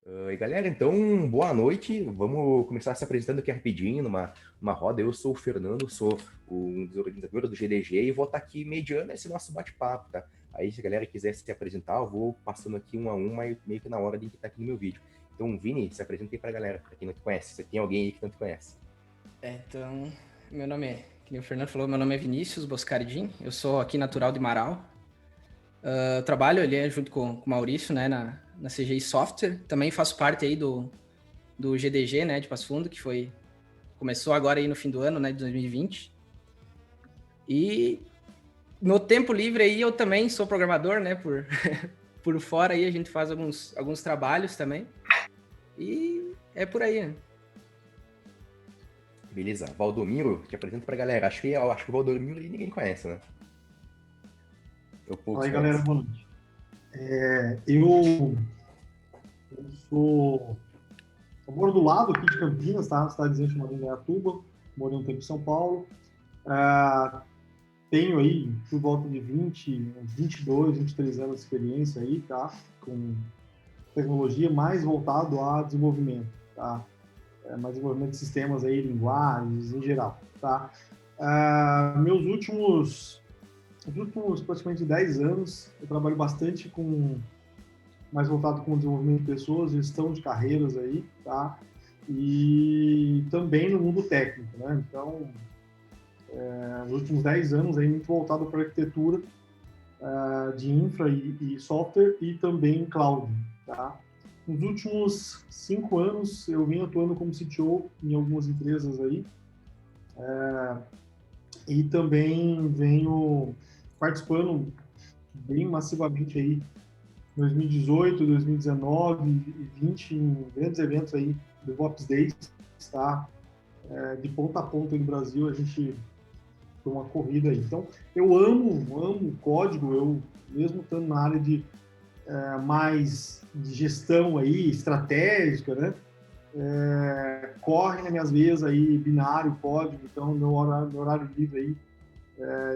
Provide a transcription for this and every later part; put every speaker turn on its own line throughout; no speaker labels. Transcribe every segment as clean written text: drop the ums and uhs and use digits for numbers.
E galera, então, boa noite. Vamos começar se apresentando aqui rapidinho, numa roda. Eu sou o Fernando, sou um dos organizadores do GDG e vou estar aqui mediando esse nosso bate-papo, tá? Aí, se a galera quiser se apresentar, eu vou passando aqui um a um, mas meio que na hora de que tá aqui no meu vídeo. Então, Vini, se apresenta aí pra galera, pra quem não te conhece. Se tem alguém aí que não te conhece.
Então, meu nome é, como o Fernando falou, meu nome é Vinícius Boscardin, eu sou aqui natural de Marau. Eu trabalho ali junto com o Maurício, né, na CGI Software. Também faço parte aí do GDG, né, de Passo Fundo, começou agora aí no fim do ano, né, de 2020. E no tempo livre aí eu também sou programador, né, por fora aí a gente faz alguns trabalhos também. E é por aí, né?
Beleza, Valdomiro, te apresento pra galera. Acho que o Valdomiro ninguém conhece, né? Ou
Fala
poucos
aí, galera,
conhecem.
boa noite. Eu sou. Eu moro do lado aqui de Campinas, tá? Cidadezinha chamada Indaiatuba. Morei um tempo em São Paulo. Tenho aí por volta de 22, 23 anos de experiência aí, tá? Com tecnologia mais voltado a desenvolvimento, tá? Mais desenvolvimento de sistemas aí, linguagens em geral, tá? Meus últimos praticamente 10 anos, eu trabalho bastante mais voltado com desenvolvimento de pessoas, gestão de carreiras aí, tá? E também no mundo técnico, né? Então, nos últimos 10 anos aí muito voltado para arquitetura de infra e software e também cloud, tá? Nos últimos 5 anos eu vim atuando como CTO em algumas empresas aí e também venho participando bem massivamente aí 2018, 2019 e 20 em grandes eventos aí, DevOps Days, tá? De ponta a ponta no Brasil, a gente foi uma corrida aí. Então, eu amo código, eu mesmo estando na área de mais de gestão aí, estratégica, né? Corre nas minhas veias aí, binário, código, então meu horário livre aí,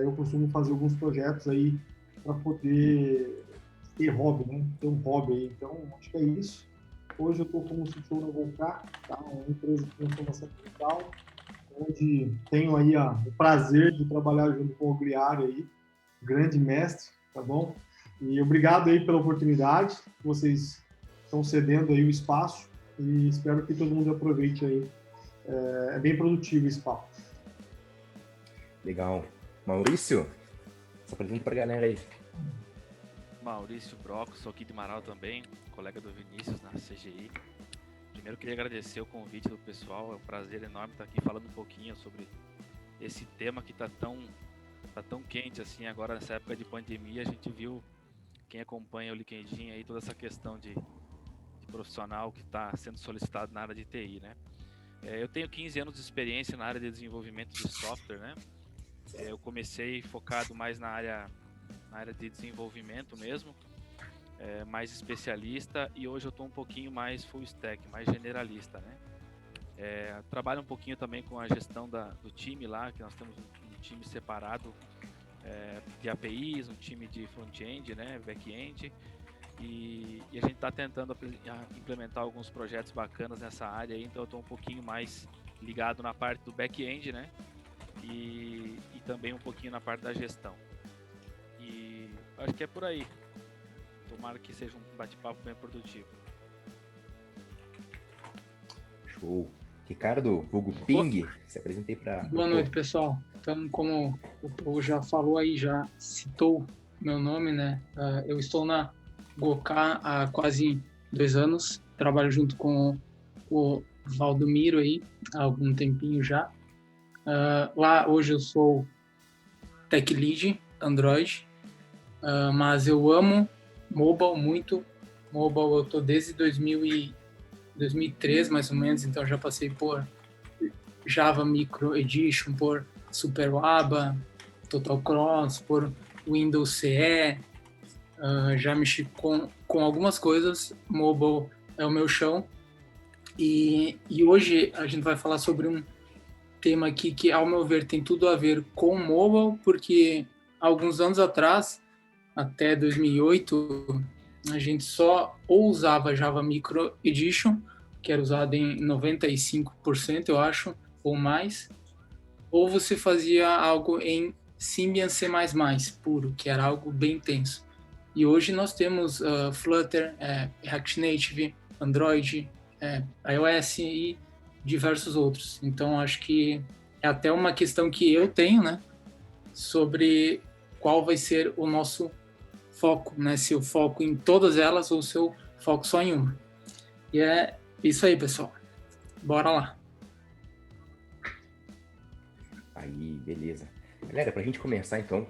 eu costumo fazer alguns projetos aí para poder ter hobby, né? Ter um hobby aí. Então, acho que é isso. Hoje eu estou como CTO na Volcar, tá? Uma empresa de transformação digital, onde tenho aí o prazer de trabalhar junto com o Griário aí, grande mestre, tá bom? E obrigado aí pela oportunidade, vocês estão cedendo aí o espaço e espero que todo mundo aproveite aí. É bem produtivo esse papo.
Legal. Maurício, se apresenta pra galera aí.
Maurício Broco, sou aqui de Marau também, colega do Vinícius na CGI. Primeiro queria agradecer o convite do pessoal, é um prazer enorme estar aqui falando um pouquinho sobre esse tema que tá tão quente assim agora nessa época de pandemia. A gente viu, quem acompanha o LinkedIn aí, toda essa questão de profissional que está sendo solicitado na área de TI, né? Eu tenho 15 anos de experiência na área de desenvolvimento de software, né? Eu comecei focado mais na área de desenvolvimento mesmo, mais especialista, e hoje eu estou um pouquinho mais full stack, mais generalista, né? Trabalho um pouquinho também com a gestão do time lá, que nós temos um time separado de APIs, um time de front-end, né, back-end, e a gente está tentando implementar alguns projetos bacanas nessa área aí, então eu estou um pouquinho mais ligado na parte do back-end, né, e também um pouquinho na parte da gestão. E acho que é por aí. Tomara que seja um bate-papo bem produtivo.
Show. Ricardo, vulgo Ping, se apresentei para.
Boa noite, pessoal. Então, como o povo já falou aí, já citou meu nome, né? Eu estou na Gokar há quase 2 anos. Trabalho junto com o Valdomiro aí há algum tempinho já. Lá hoje eu sou Tech Lead Android, mas eu amo mobile muito. Mobile eu tô desde 2003 mais ou menos, então já passei por Java Micro Edition, por Super Waba, Total Cross, por Windows CE, já mexi com algumas coisas. Mobile é o meu chão. E hoje a gente vai falar sobre um tema aqui que, ao meu ver, tem tudo a ver com mobile, porque há alguns anos atrás, até 2008, a gente só ou usava Java Micro Edition, que era usado em 95%, eu acho, ou mais, ou você fazia algo em Symbian C++ puro, que era algo bem intenso. E hoje nós temos Flutter, React Native, Android, iOS e diversos outros. Então, acho que é até uma questão que eu tenho, né, sobre qual vai ser o nosso foco, né, se o foco em todas elas ou se o foco só em uma. E é isso aí, pessoal. Bora lá.
Aí, beleza. Galera, pra gente começar, então,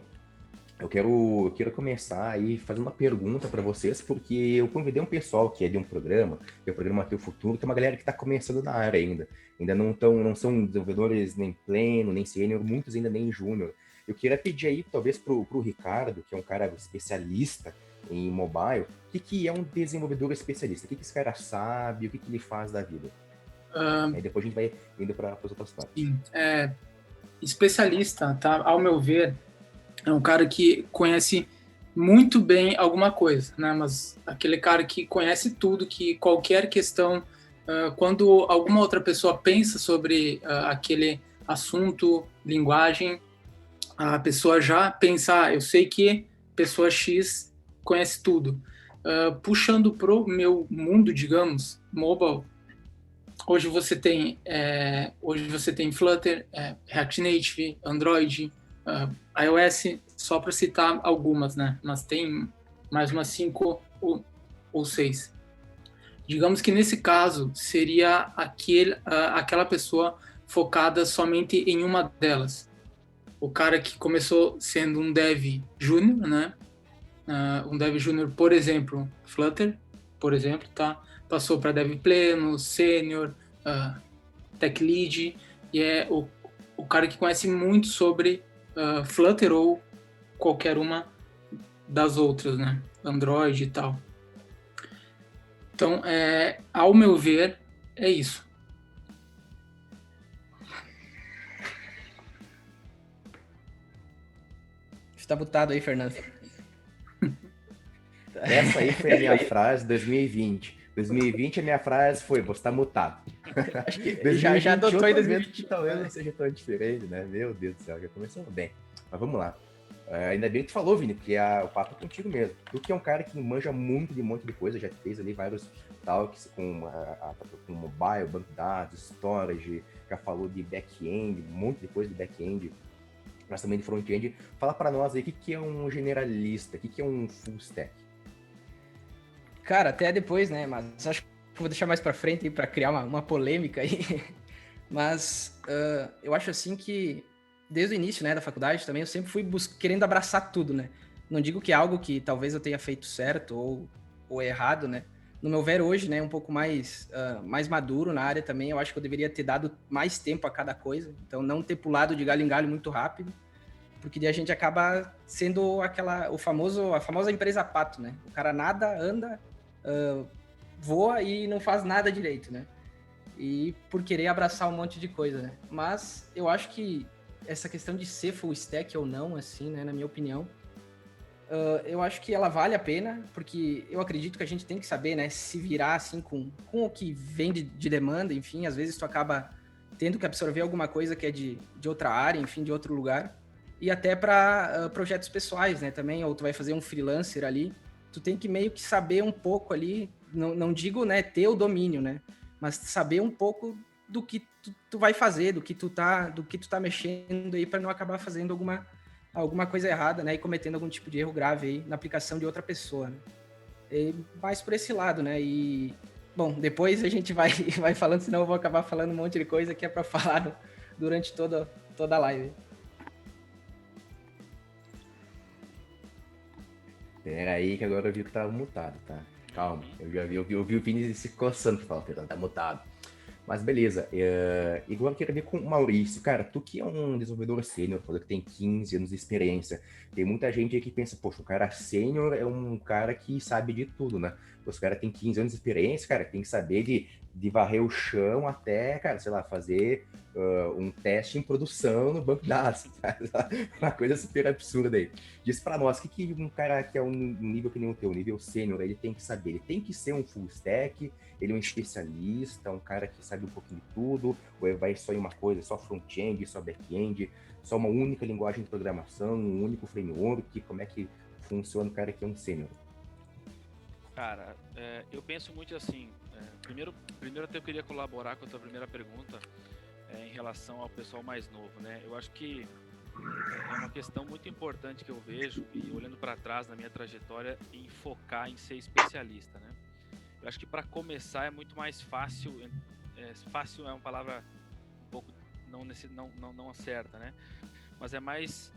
eu quero começar aí fazendo uma pergunta para vocês, porque eu convidei um pessoal que é de um programa, que é o programa Teu Futuro, que é uma galera que está começando na área ainda. Ainda não são desenvolvedores nem pleno, nem sênior, muitos ainda nem júnior. Eu queria pedir aí, talvez, pro Ricardo, que é um cara especialista em mobile, o que é um desenvolvedor especialista? O que esse cara sabe? O que ele faz da vida? Aí depois a gente vai indo para as outras partes.
Sim, especialista, tá? Ao meu ver, é um cara que conhece muito bem alguma coisa, né? Mas aquele cara que conhece tudo, que qualquer questão, quando alguma outra pessoa pensa sobre aquele assunto, linguagem, a pessoa já pensa, eu sei que pessoa X conhece tudo. Puxando pro meu mundo, digamos, mobile, hoje você tem Flutter, React Native, Android, iOS, só para citar algumas, né? Mas tem mais umas 5 ou 6. Digamos que nesse caso seria aquela pessoa focada somente em uma delas. O cara que começou sendo um dev júnior, né? Um dev júnior, por exemplo, Flutter, por exemplo, tá? Passou para dev pleno, sênior, tech lead, e é o cara que conhece muito sobre Flutter ou qualquer uma das outras, né? Android e tal. Então, ao meu ver, é isso.
Você tá mutado aí, Fernando.
Essa aí foi a minha frase 2020. 2020 a minha frase foi, você tá mutado.
Acho que já adotou em 2020.
Talvez não seja tão diferente, né? Meu Deus do céu, já começou bem. Mas vamos lá. Ainda bem que tu falou, Vini, porque o papo é contigo mesmo. Tu que é um cara que manja muito de um monte de coisa, já fez ali vários talks com mobile, banco de dados, storage, já falou de back-end, um monte de coisa de back-end, mas também de front-end. Fala pra nós aí o que é um generalista, o que é um full stack?
Cara, até depois, né? Mas acho que vou deixar mais pra frente aí pra criar uma polêmica aí. Mas eu acho assim que desde o início, né, da faculdade também, eu sempre fui querendo abraçar tudo, né? Não digo que é algo que talvez eu tenha feito certo ou errado, né? No meu ver hoje, né, um pouco mais maduro na área também, eu acho que eu deveria ter dado mais tempo a cada coisa. Então, não ter pulado de galho em galho muito rápido, porque daí a gente acaba sendo a famosa empresa pato, né? O cara nada, anda, voa e não faz nada direito, né? E por querer abraçar um monte de coisa, né? Mas eu acho que essa questão de ser full stack ou não, assim, né, na minha opinião, eu acho que ela vale a pena, porque eu acredito que a gente tem que saber, né, se virar, assim, com o que vem de demanda, enfim, às vezes tu acaba tendo que absorver alguma coisa que é de outra área, enfim, de outro lugar, e até para projetos pessoais, né, também, ou tu vai fazer um freelancer ali, tu tem que meio que saber um pouco ali, não digo, né, ter o domínio, né, mas saber um pouco do que tu vai fazer, do que tu tá mexendo aí para não acabar fazendo alguma coisa errada, né, e cometendo algum tipo de erro grave aí na aplicação de outra pessoa, né? E mais por esse lado, né? E bom, depois a gente vai falando, senão eu vou acabar falando um monte de coisa que é para falar durante toda a live.
Pera aí que agora eu vi que tava mutado, tá? Calma, eu vi o Vini se coçando, falando, tá mutado. Mas beleza, igual eu quero ver com o Maurício. Cara, tu que é um desenvolvedor sênior, falou que tem 15 anos de experiência. Tem muita gente aí que pensa, poxa, o cara sênior é um cara que sabe de tudo, né? Os caras têm 15 anos de experiência, cara, tem que saber de de varrer o chão até, cara, sei lá, fazer um teste em produção no banco de dados. Uma coisa super absurda aí. Diz pra nós, o que um cara que é um nível que nem o teu, nível sênior, ele tem que saber? Ele tem que ser um full stack, ele é um especialista, um cara que sabe um pouquinho de tudo, ou ele vai só em uma coisa, só front-end, só back-end, só uma única linguagem de programação, um único framework, como é que funciona o cara que é um sênior?
Cara, eu penso muito assim, primeiro até eu queria colaborar com a tua primeira pergunta em relação ao pessoal mais novo, né? Eu acho que é uma questão muito importante que eu vejo, e olhando para trás na minha trajetória, em focar em ser especialista, né? Eu acho que para começar é muito mais fácil, fácil é uma palavra um pouco não certa, né? Mas é mais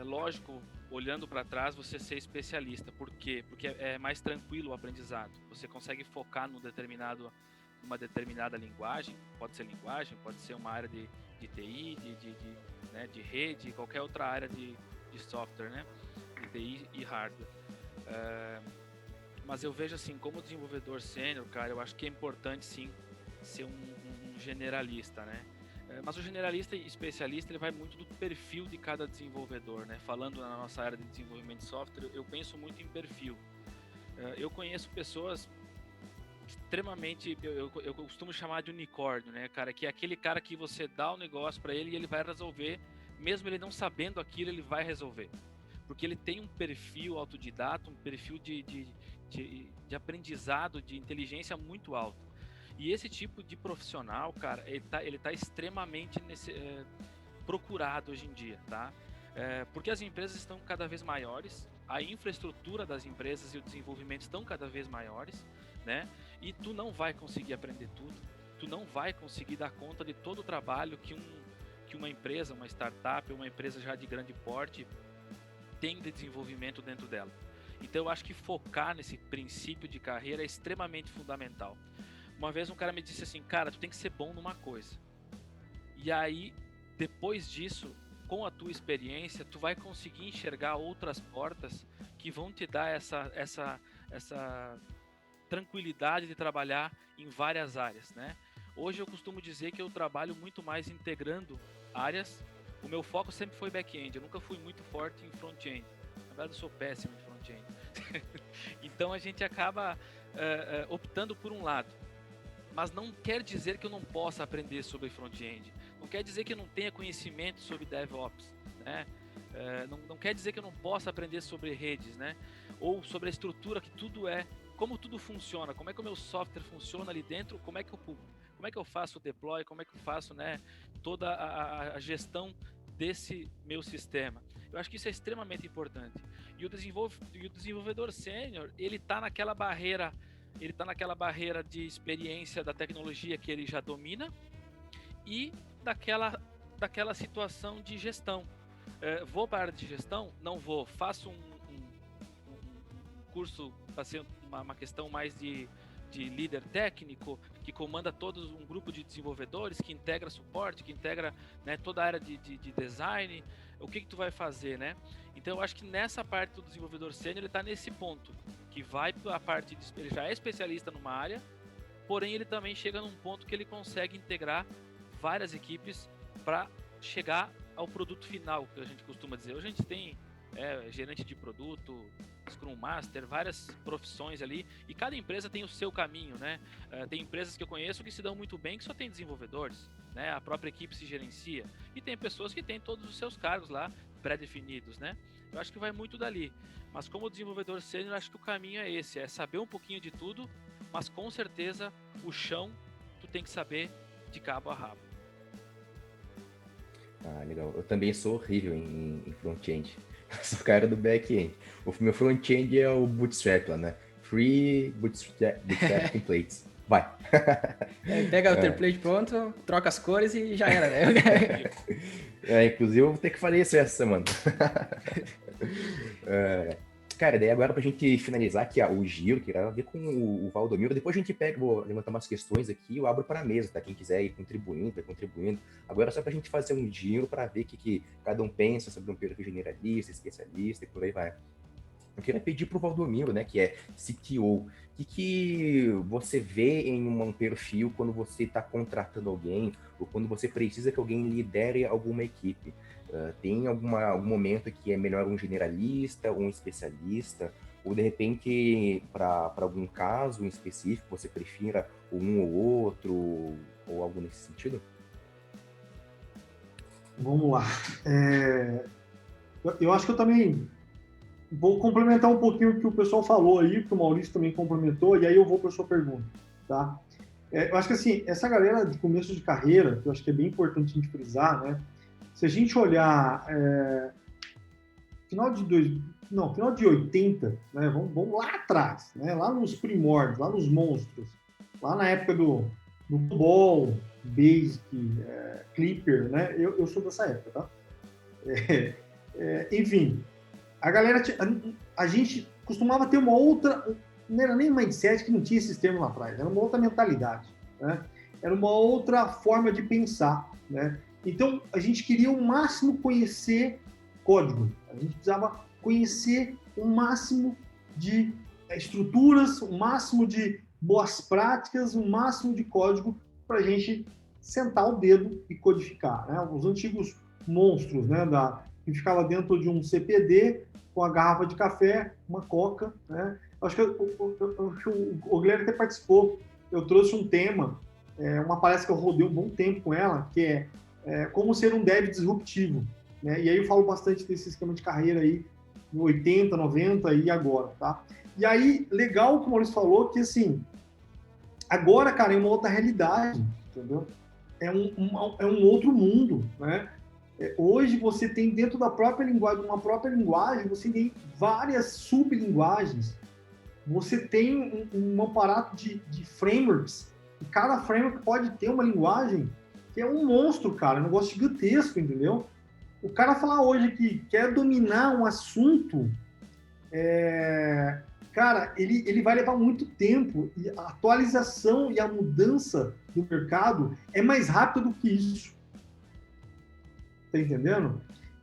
lógico, olhando para trás, você ser especialista. Por quê? Porque é mais tranquilo o aprendizado. Você consegue focar numa determinada linguagem, pode ser uma área de TI, né, de rede, qualquer outra área de software, né, de TI e hardware. Mas eu vejo assim, como desenvolvedor sênior, cara, eu acho que é importante sim ser um generalista, né? Mas o generalista e especialista, ele vai muito do perfil de cada desenvolvedor, né? Falando na nossa área de desenvolvimento de software, eu penso muito em perfil. Eu conheço pessoas extremamente, eu costumo chamar de unicórnio, né, cara? Que é aquele cara que você dá o negócio para ele e ele vai resolver, mesmo ele não sabendo aquilo, ele vai resolver. Porque ele tem um perfil autodidata, um perfil de aprendizado, de inteligência muito alto. E esse tipo de profissional, cara, ele tá extremamente procurado hoje em dia, tá? Porque as empresas estão cada vez maiores, a infraestrutura das empresas e o desenvolvimento estão cada vez maiores, né? E tu não vai conseguir aprender tudo, tu não vai conseguir dar conta de todo o trabalho que uma empresa, uma startup, uma empresa já de grande porte tem de desenvolvimento dentro dela. Então eu acho que focar nesse princípio de carreira é extremamente fundamental. Uma vez um cara me disse assim, cara, tu tem que ser bom numa coisa. E aí, depois disso, com a tua experiência, tu vai conseguir enxergar outras portas que vão te dar essa tranquilidade de trabalhar em várias áreas, né? Hoje eu costumo dizer que eu trabalho muito mais integrando áreas. O meu foco sempre foi back-end, eu nunca fui muito forte em front-end. Na verdade, eu sou péssimo em front-end. Então a gente acaba optando por um lado. Mas não quer dizer que eu não possa aprender sobre front-end. Não quer dizer que eu não tenha conhecimento sobre DevOps, né? Não quer dizer que eu não possa aprender sobre redes, né? Ou sobre a estrutura que tudo é, como tudo funciona, como é que o meu software funciona ali dentro, como é que eu faço o deploy, como é que eu faço, né, toda a gestão desse meu sistema. Eu acho que isso é extremamente importante. E o desenvolvedor sênior, ele está naquela barreira de experiência da tecnologia que ele já domina e daquela situação de gestão. Vou para a área de gestão? Não vou. Faço um curso para ser uma questão mais de líder técnico, que comanda todos um grupo de desenvolvedores, que integra suporte, que integra, né, toda a área de design. O que tu vai fazer, né? Então eu acho que nessa parte do desenvolvedor sênior ele está nesse ponto, que vai para a parte ele já é especialista numa área, porém ele também chega num ponto que ele consegue integrar várias equipes para chegar ao produto final, que a gente costuma dizer. Hoje a gente tem gerente de produto, Scrum Master, várias profissões ali, e cada empresa tem o seu caminho, né? Tem empresas que eu conheço que se dão muito bem, que só tem desenvolvedores, né? A própria equipe se gerencia, e tem pessoas que têm todos os seus cargos lá pré-definidos, né? Eu acho que vai muito dali, mas como desenvolvedor sênior, acho que o caminho é esse, é saber um pouquinho de tudo, mas com certeza o chão tu tem que saber de cabo a rabo.
Ah, legal. Eu também sou horrível em front-end. Sou cara do back-end. O meu front-end é o Bootstrap lá, né? Free Bootstrap templates. Vai.
Pega o template pronto, troca as cores e já era, né?
Inclusive eu vou ter que fazer isso essa semana. Cara, daí agora pra gente finalizar aqui o giro, que era ver com o Valdomiro, depois a gente vou levantar umas questões aqui e eu abro para a mesa, tá? Quem quiser ir contribuindo, vai contribuindo. Agora só pra gente fazer um giro para ver o que cada um pensa sobre um perfil generalista, especialista e por aí vai. Eu queria pedir para o Valdomiro, né, que é CTO, o que você vê em um perfil quando você está contratando alguém ou quando você precisa que alguém lidere alguma equipe? Tem algum momento que é melhor um generalista, um especialista, ou de repente, para algum caso em específico, você prefira um ou outro, ou algo nesse sentido?
Vamos lá. Eu acho que eu também vou complementar um pouquinho o que o pessoal falou aí, que o Maurício também complementou, e aí eu vou para a sua pergunta, tá? Eu acho que, assim, essa galera de começo de carreira, que eu acho que é bem importante a gente frisar, né? Se a gente olhar final de 80, né? Vamos lá atrás, né? Lá nos primórdios, lá nos monstros, lá na época do COBOL, Basic, Clipper, né? Eu sou dessa época, tá? Enfim, a galera, a gente costumava ter uma outra, não era nem mindset, que não tinha esses termos lá atrás, era uma outra mentalidade, né? Era uma outra forma de pensar, né? Então, a gente queria o máximo conhecer código, a gente precisava conhecer o máximo de estruturas, o máximo de boas práticas, o máximo de código para a gente sentar o dedo e codificar, né? Os antigos monstros, né, que ficava dentro de um CPD com a garrafa de café, uma coca, né? Acho que o Guilherme até participou. Eu trouxe um tema, uma palestra que eu rodei um bom tempo com ela, que é como ser um dev disruptivo, né? E aí eu falo bastante desse esquema de carreira aí, no 80, 90 e agora, tá? E aí, legal o que o Maurício falou, que assim, agora, cara, é uma outra realidade, entendeu? É um outro mundo, né? Hoje você tem dentro da própria linguagem, uma própria linguagem, você tem várias sublinguagens, você tem um aparato de frameworks, e cada framework pode ter uma linguagem que é um monstro, cara, um negócio gigantesco, entendeu? O cara falar hoje que quer dominar um assunto, cara, ele vai levar muito tempo, e a atualização e a mudança do mercado é mais rápido do que isso. Tá entendendo?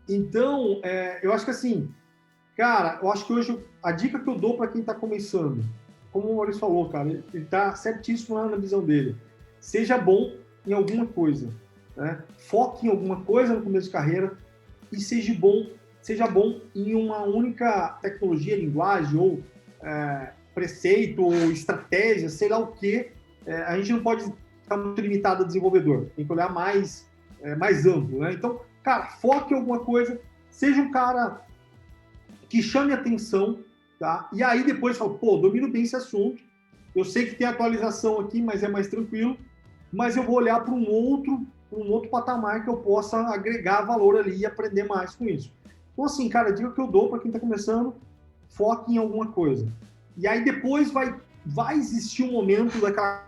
Então, eu acho que assim, cara, eu acho que hoje a dica que eu dou para quem está começando, como o Maurício falou, cara, ele está certíssimo lá na visão dele. Seja bom em alguma coisa, né? Foque em alguma coisa no começo de carreira e seja bom em uma única tecnologia, linguagem ou preceito ou estratégia, sei lá o quê. A gente não pode ficar muito limitado a desenvolvedor, tem que olhar mais amplo, né? Então, cara, foque em alguma coisa, seja um cara que chame atenção, tá? E aí depois fala, pô, domino bem esse assunto, eu sei que tem atualização aqui, mas é mais tranquilo, mas eu vou olhar para um outro patamar que eu possa agregar valor ali e aprender mais com isso. Então, assim, cara, a dica que eu dou para quem está começando, foque em alguma coisa. E aí depois vai existir um momento daquela,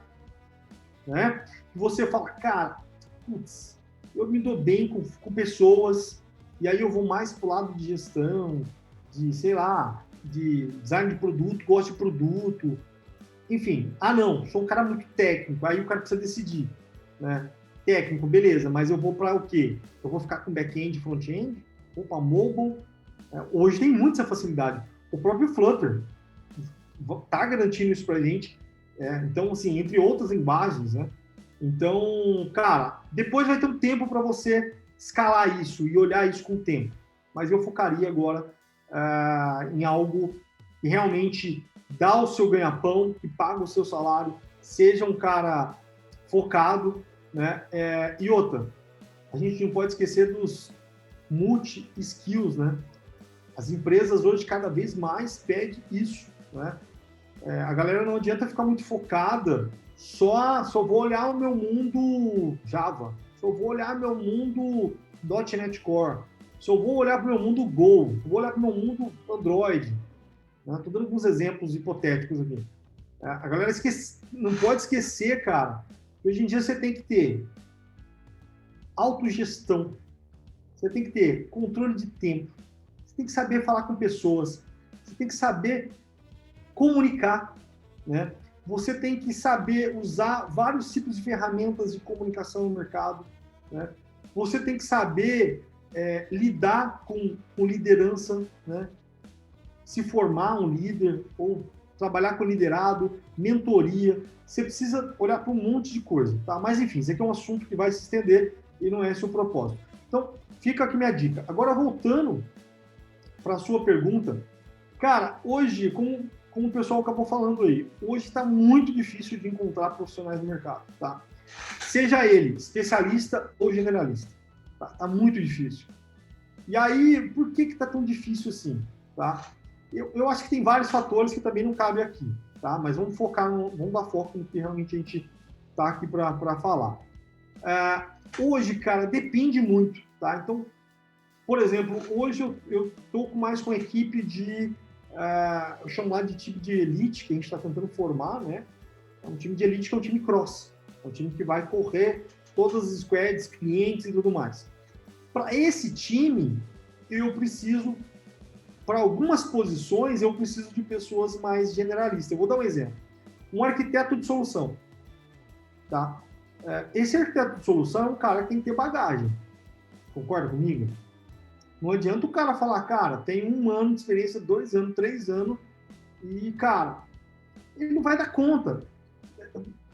né, que você fala, cara, putz, eu me dou bem com pessoas, e aí eu vou mais pro lado de gestão, de, sei lá, de design de produto, gosto de produto, enfim. Não, sou um cara muito técnico, aí o cara precisa decidir, né? Técnico, beleza, mas eu vou para o quê? Eu vou ficar com back-end, front-end? Vou para mobile? Hoje tem muita essa facilidade. O próprio Flutter tá garantindo isso pra gente. Então, assim, entre outras linguagens, né? Então, cara, depois vai ter um tempo para você escalar isso e olhar isso com o tempo. Mas eu focaria agora em algo que realmente dá o seu ganha-pão, que paga o seu salário, seja um cara focado, né? E outra, a gente não pode esquecer dos multi-skills, né? As empresas hoje cada vez mais pedem isso, né? A galera não adianta ficar muito focada, só vou olhar o meu mundo Java, só vou olhar meu mundo .NET Core, só vou olhar para o meu mundo Go, vou olhar para o meu mundo Android. Estou dando alguns exemplos hipotéticos aqui. A galera não pode esquecer, cara, que hoje em dia você tem que ter autogestão, você tem que ter controle de tempo, você tem que saber falar com pessoas, você tem que saber comunicar, né? Você tem que saber usar vários tipos de ferramentas de comunicação no mercado, né? Você tem que saber lidar com liderança, né? se formar um líder ou trabalhar com liderado, mentoria. Você precisa olhar para um monte de coisa, tá? Mas enfim, isso aqui é um assunto que vai se estender e não é esse o propósito. Então, fica aqui minha dica. Agora, voltando para a sua pergunta, cara, hoje, como o pessoal acabou falando aí, hoje está muito difícil de encontrar profissionais no mercado, tá? Seja ele especialista ou generalista, tá? Tá muito difícil. E aí, por que está tão difícil assim, tá? Eu acho que tem vários fatores que também não cabem aqui, tá? Mas vamos dar foco no que realmente a gente está aqui para falar. Hoje, cara, depende muito, tá? Então, por exemplo, hoje eu estou mais com a equipe de, eu chamo lá de time de elite, que a gente está tentando formar, né? É um time de elite que é um time cross, é um time que vai correr todas as squads, clientes e tudo mais. Para esse time, eu preciso, para algumas posições, eu preciso de pessoas mais generalistas. Eu vou dar um exemplo. Um arquiteto de solução, tá? Esse arquiteto de solução é um cara que tem que ter bagagem. Concorda comigo? Não adianta o cara falar, cara, tem 1 ano de experiência, 2 anos, 3 anos, e, cara, ele não vai dar conta.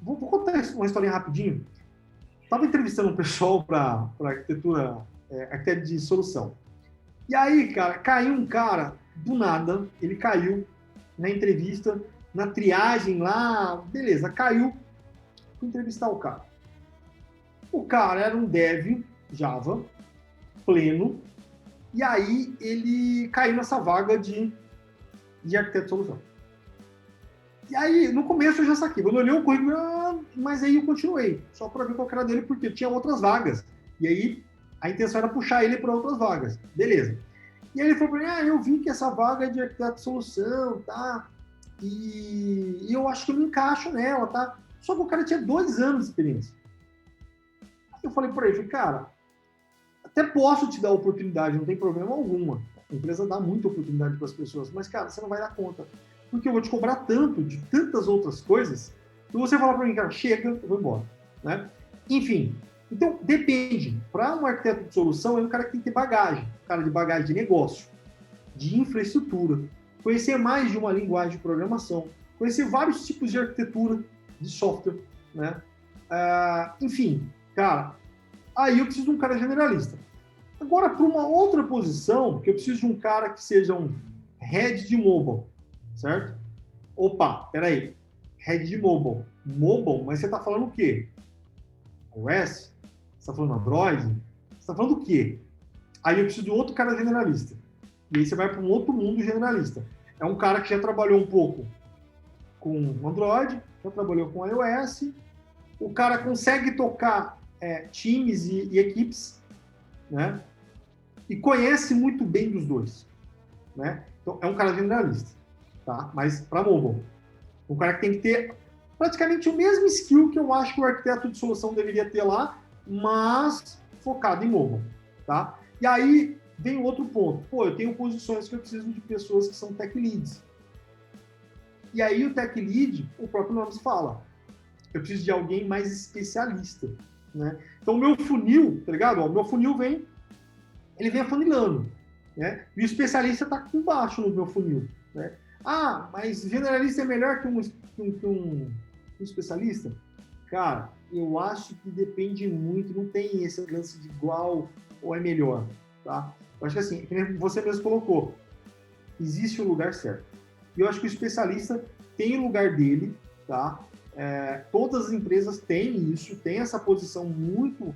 Vou contar uma historinha rapidinho. Estava entrevistando um pessoal para arquitetura, arquiteto de solução. E aí, cara, caiu um cara, do nada, ele caiu na entrevista, na triagem lá, beleza, caiu, fui entrevistar o cara. O cara era um dev Java, pleno, e aí ele caiu nessa vaga de arquiteto de solução. E aí, no começo eu já saquei, quando eu olhei o currículo, mas aí eu continuei, só para ver qual era dele, porque tinha outras vagas. E aí, a intenção era puxar ele para outras vagas. Beleza. E aí ele falou para mim, eu vi que essa vaga é de arquiteto de solução, tá? E eu acho que eu me encaixo nela, tá? Só que o cara tinha 2 anos de experiência. Aí eu falei para ele, cara, até posso te dar oportunidade, não tem problema alguma. A empresa dá muita oportunidade para as pessoas, mas, cara, você não vai dar conta. Porque eu vou te cobrar tanto de tantas outras coisas, que você falar para mim, cara, chega, eu vou embora, né? Enfim, então depende. Para um arquiteto de solução, é um cara que tem que ter bagagem, cara de bagagem de negócio, de infraestrutura, conhecer mais de uma linguagem de programação, conhecer vários tipos de arquitetura, de software, né? Enfim, cara, aí eu preciso de um cara generalista. Agora, para uma outra posição, que eu preciso de um cara que seja um head de mobile, certo? Opa, peraí. Head de mobile. Mobile, mas você está falando o quê? iOS? Você está falando Android? Você está falando o quê? Aí eu preciso de outro cara generalista. E aí você vai para um outro mundo generalista. É um cara que já trabalhou um pouco com Android, já trabalhou com iOS. O cara consegue tocar times e equipes, né? E conhece muito bem dos dois, né? Então, é um cara generalista, tá? Mas para mobile. Um cara que tem que ter praticamente o mesmo skill que eu acho que o arquiteto de solução deveria ter lá, mas focado em mobile, tá? E aí vem outro ponto. Pô, eu tenho posições que eu preciso de pessoas que são tech leads. E aí o tech lead, o próprio nome fala. Eu preciso de alguém mais especialista, né? Então, o meu funil, tá ligado? O meu funil ele vem afunilando, né? E o especialista está aqui embaixo no meu funil, né? Ah, mas generalista é melhor que um especialista? Cara, eu acho que depende muito, não tem esse lance de igual ou é melhor, tá? Eu acho que assim, como você mesmo colocou, existe o lugar certo. E eu acho que o especialista tem o lugar dele, tá? Todas as empresas têm isso, tem essa posição muito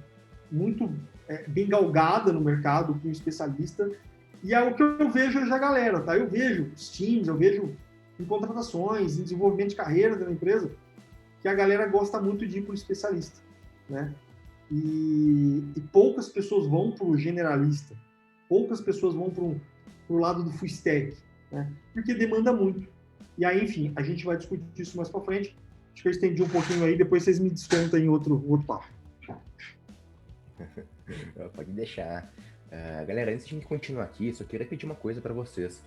bem galgada no mercado com o especialista, e é o que eu vejo hoje da galera, tá? Eu vejo os times, eu vejo em contratações, em desenvolvimento de carreira da empresa, que a galera gosta muito de ir para o especialista, né? E poucas pessoas vão para o generalista, poucas pessoas vão para o lado do full stack, né? Porque demanda muito. E aí, enfim, a gente vai discutir isso mais para frente. Acho que eu estendi um pouquinho aí, depois vocês me descontam em outro papo.
Pode deixar. Galera, antes de a gente continuar aqui, só queria pedir uma coisa para vocês.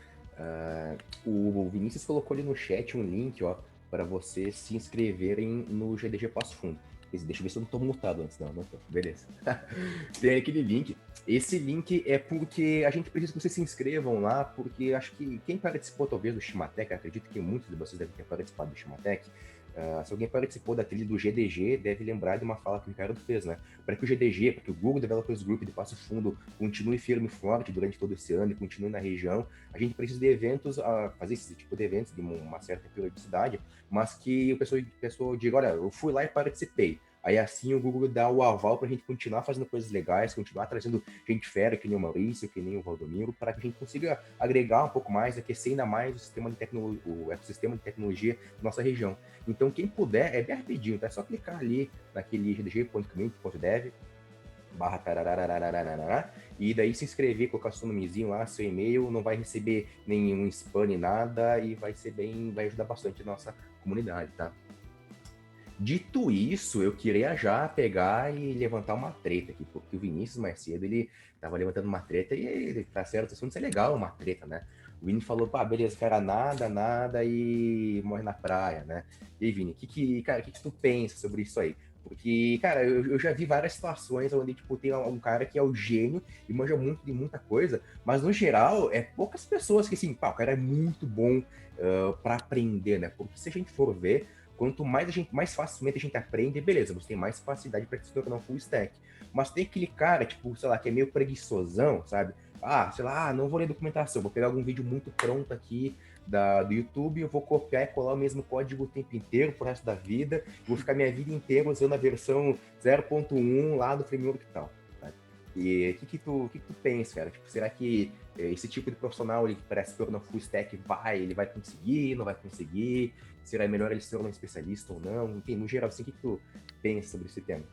O Vinícius colocou ali no chat um link, ó, para vocês se inscreverem no GDG Passo Fundo. Deixa eu ver se eu não tô mutado antes. Não tô. Beleza. Tem aquele link. Esse link é porque a gente precisa que vocês se inscrevam lá, porque acho que quem participou talvez do Shimatec, acredito que muitos de vocês devem ter participado do Shimatec, se alguém participou da trilha do GDG, deve lembrar de uma fala que o Ricardo fez, né? Para que o GDG, para que o Google Developers Group de Passo Fundo continue firme e forte durante todo esse ano e continue na região, a gente precisa de eventos, fazer esse tipo de eventos de uma certa periodicidade, mas que o pessoal diga, olha, eu fui lá e participei. Aí assim o Google dá o aval para a gente continuar fazendo coisas legais, continuar trazendo gente fera, que nem o Maurício, que nem o Valdomiro, para que a gente consiga agregar um pouco mais, aquecer ainda mais o ecossistema de tecnologia da nossa região. Então, quem puder, é bem rapidinho, tá? É só clicar ali naquele gdg.community.dev e daí se inscrever, colocar seu nomezinho lá, seu e-mail, não vai receber nenhum spam nem nada e vai ajudar bastante a nossa comunidade, tá? Dito isso, eu queria já pegar e levantar uma treta aqui, porque o Vinícius mais cedo, ele tava levantando uma treta e ele tá certo, isso é legal uma treta, né? O Vini falou, pá, beleza, cara, nada e morre na praia, né? E aí, Vini, cara, o que tu pensa sobre isso aí? Porque, cara, eu já vi várias situações onde, tipo, tem um cara que é o gênio e manja muito de muita coisa, mas, no geral, é poucas pessoas que, assim, pá, o cara é muito bom pra aprender, né? Porque se a gente for ver, quanto mais facilmente a gente aprende, beleza, você tem mais facilidade para se tornar um full stack. Mas tem aquele cara, tipo, sei lá, que é meio preguiçosão, sabe? Sei lá, não vou ler documentação, vou pegar algum vídeo muito pronto aqui do YouTube, eu vou copiar e colar o mesmo código o tempo inteiro pro resto da vida, vou ficar minha vida inteira usando a versão 0.1 lá do framework e tal. Tá? E o que tu pensa, cara? Tipo, será que esse tipo de profissional, ele parece se tornar full stack, ele vai conseguir, não vai conseguir? Será melhor ele se tornar um especialista ou não? Enfim, no geral, assim, o que tu pensa sobre esse tema?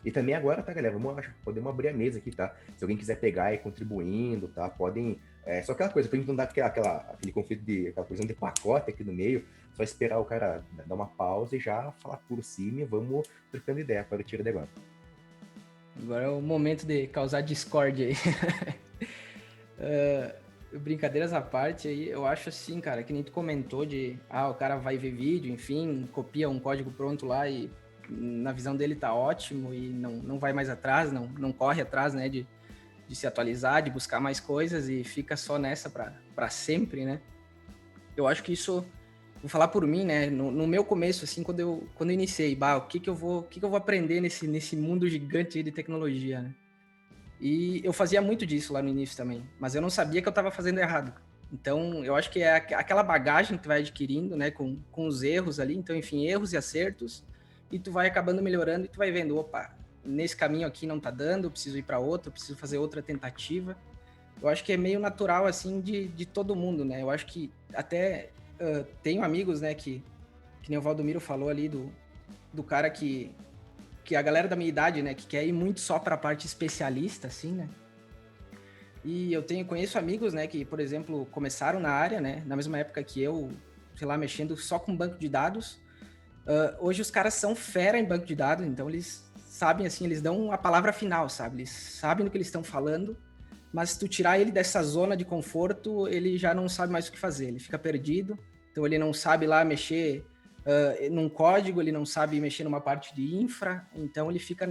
E também agora, tá, galera? Podemos abrir a mesa aqui, tá? Se alguém quiser pegar e ir contribuindo, tá? Podem... só aquela coisa, pra gente não dar aquele conflito aquela coisa de pacote aqui no meio, só esperar o cara dar uma pausa e já falar por cima e vamos trocando ideia para tirar de agora.
Agora é o momento de causar discórdia aí. Brincadeiras à parte aí, eu acho assim, cara, que nem tu comentou o cara vai ver vídeo, enfim, copia um código pronto lá e na visão dele tá ótimo e não vai mais atrás, não corre atrás, né, de se atualizar, de buscar mais coisas e fica só nessa para sempre, né? Eu acho que isso, vou falar por mim, né, no meu começo, assim, quando eu iniciei, o que eu vou aprender nesse mundo gigante de tecnologia, né? E eu fazia muito disso lá no início também, mas eu não sabia que eu estava fazendo errado. Então, eu acho que é aquela bagagem que tu vai adquirindo, né, com os erros ali. Então, enfim, erros e acertos, e tu vai acabando melhorando e tu vai vendo, opa, nesse caminho aqui não tá dando, eu preciso ir para outro, eu preciso fazer outra tentativa. Eu acho que é meio natural, assim, de todo mundo, né? Eu acho que até tenho amigos, né, que nem o Valdomiro falou ali, do cara que a galera da minha idade, né, que quer ir muito só para a parte especialista, assim, né? E eu conheço amigos, né, que, por exemplo, começaram na área, né, na mesma época que eu, sei lá, mexendo só com banco de dados. Hoje os caras são fera em banco de dados, então eles sabem, assim, eles dão a palavra final, sabe? Eles sabem do que eles estão falando, mas se tu tirar ele dessa zona de conforto, ele já não sabe mais o que fazer, ele fica perdido, então ele não sabe lá mexer num código, ele não sabe mexer numa parte de infra, então ele fica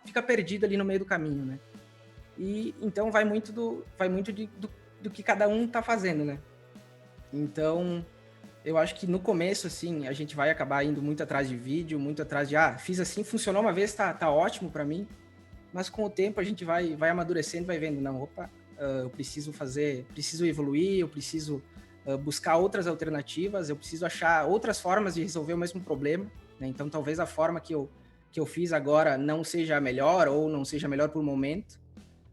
fica perdido ali no meio do caminho, né? E então vai muito do que cada um tá fazendo, né? Então, eu acho que no começo, assim, a gente vai acabar indo muito atrás de vídeo, muito atrás de, fiz assim, funcionou uma vez, tá ótimo para mim, mas com o tempo a gente vai amadurecendo, vai vendo, não, eu preciso evoluir, eu preciso buscar outras alternativas, eu preciso achar outras formas de resolver o mesmo problema, né? Então talvez a forma que eu fiz agora não seja a melhor ou não seja a melhor para o momento,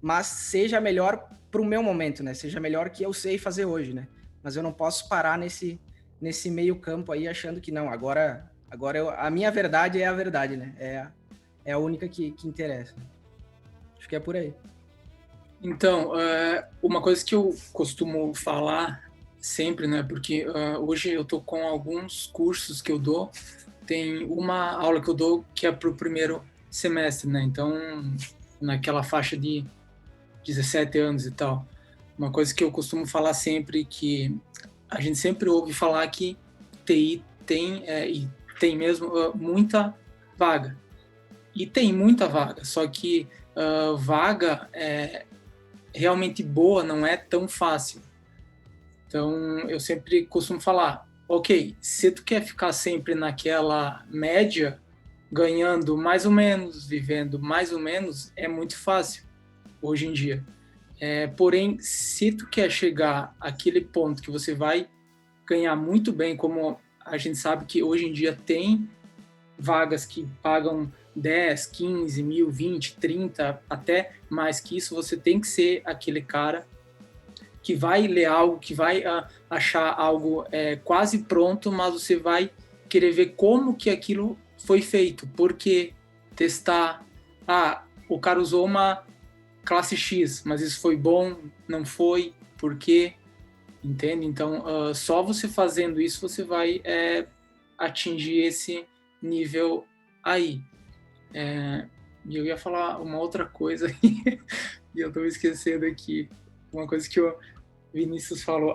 mas seja melhor para o meu momento, né? Seja melhor que eu sei fazer hoje, né? Mas eu não posso parar nesse meio campo aí achando que não, agora a minha verdade é a verdade, né? É a única que interessa. Acho que é por aí.
Então, uma coisa que eu costumo falar sempre, né? Porque hoje eu tô com alguns cursos que eu dou. Tem uma aula que eu dou que é para o primeiro semestre, né? Então, naquela faixa de 17 anos e tal. Uma coisa que eu costumo falar sempre, que a gente sempre ouve falar que TI tem, e tem mesmo, muita vaga. E tem muita vaga, só que vaga realmente boa não é tão fácil. Então, eu sempre costumo falar, ok, se tu quer ficar sempre naquela média, ganhando mais ou menos, vivendo mais ou menos, é muito fácil hoje em dia. Porém, se tu quer chegar àquele ponto que você vai ganhar muito bem, como a gente sabe que hoje em dia tem vagas que pagam 10, 15 mil, 20, 30, até mais que isso, você tem que ser aquele cara que vai ler algo, que vai achar algo quase pronto, mas você vai querer ver como que aquilo foi feito, por que testar. O cara usou uma classe X, mas isso foi bom, não foi, por quê? Entende? Então, só você fazendo isso, você vai atingir esse nível aí. E eu ia falar uma outra coisa e eu estou esquecendo aqui. Uma coisa que o Vinícius falou.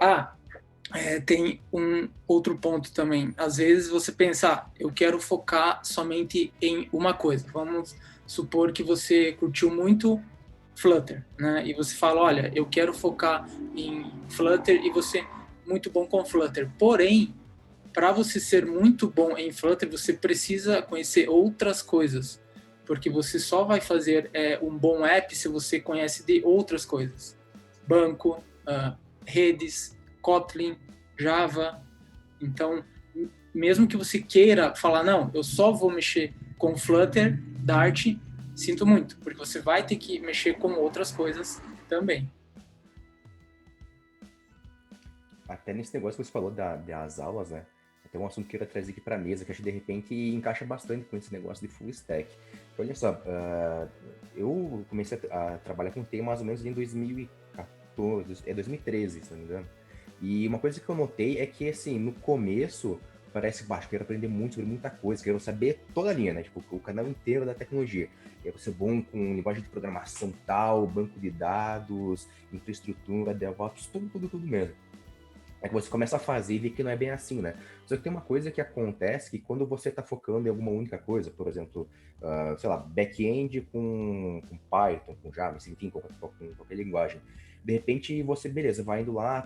Tem um outro ponto também. Às vezes você pensa, eu quero focar somente em uma coisa. Vamos supor que você curtiu muito Flutter, né? E você fala, olha, eu quero focar em Flutter e você é muito bom com Flutter. Porém, para você ser muito bom em Flutter, você precisa conhecer outras coisas, porque você só vai fazer um bom app se você conhece de outras coisas. Banco, redes, Kotlin, Java. Então, mesmo que você queira falar, não, eu só vou mexer com Flutter, Dart, sinto muito, porque você vai ter que mexer com outras coisas também.
Até nesse negócio que você falou das aulas, né? Tem um assunto que eu queria trazer aqui para a mesa, que acho que de repente encaixa bastante com esse negócio de full stack. Olha só, eu comecei a trabalhar com TI mais ou menos em 2014, 2013, se não me engano. E uma coisa que eu notei é que, assim, no começo, parece que eu quero aprender muito sobre muita coisa, quero saber toda a linha, né? Tipo, o canal inteiro da tecnologia. Eu vou ser bom com linguagem de programação tal, banco de dados, infraestrutura, DevOps, tudo mesmo. É que você começa a fazer e vê que não é bem assim, né? Só que tem uma coisa que acontece que quando você está focando em alguma única coisa, por exemplo, sei lá, back-end com Python, com Java, enfim, com qualquer linguagem. De repente você, beleza, vai indo lá,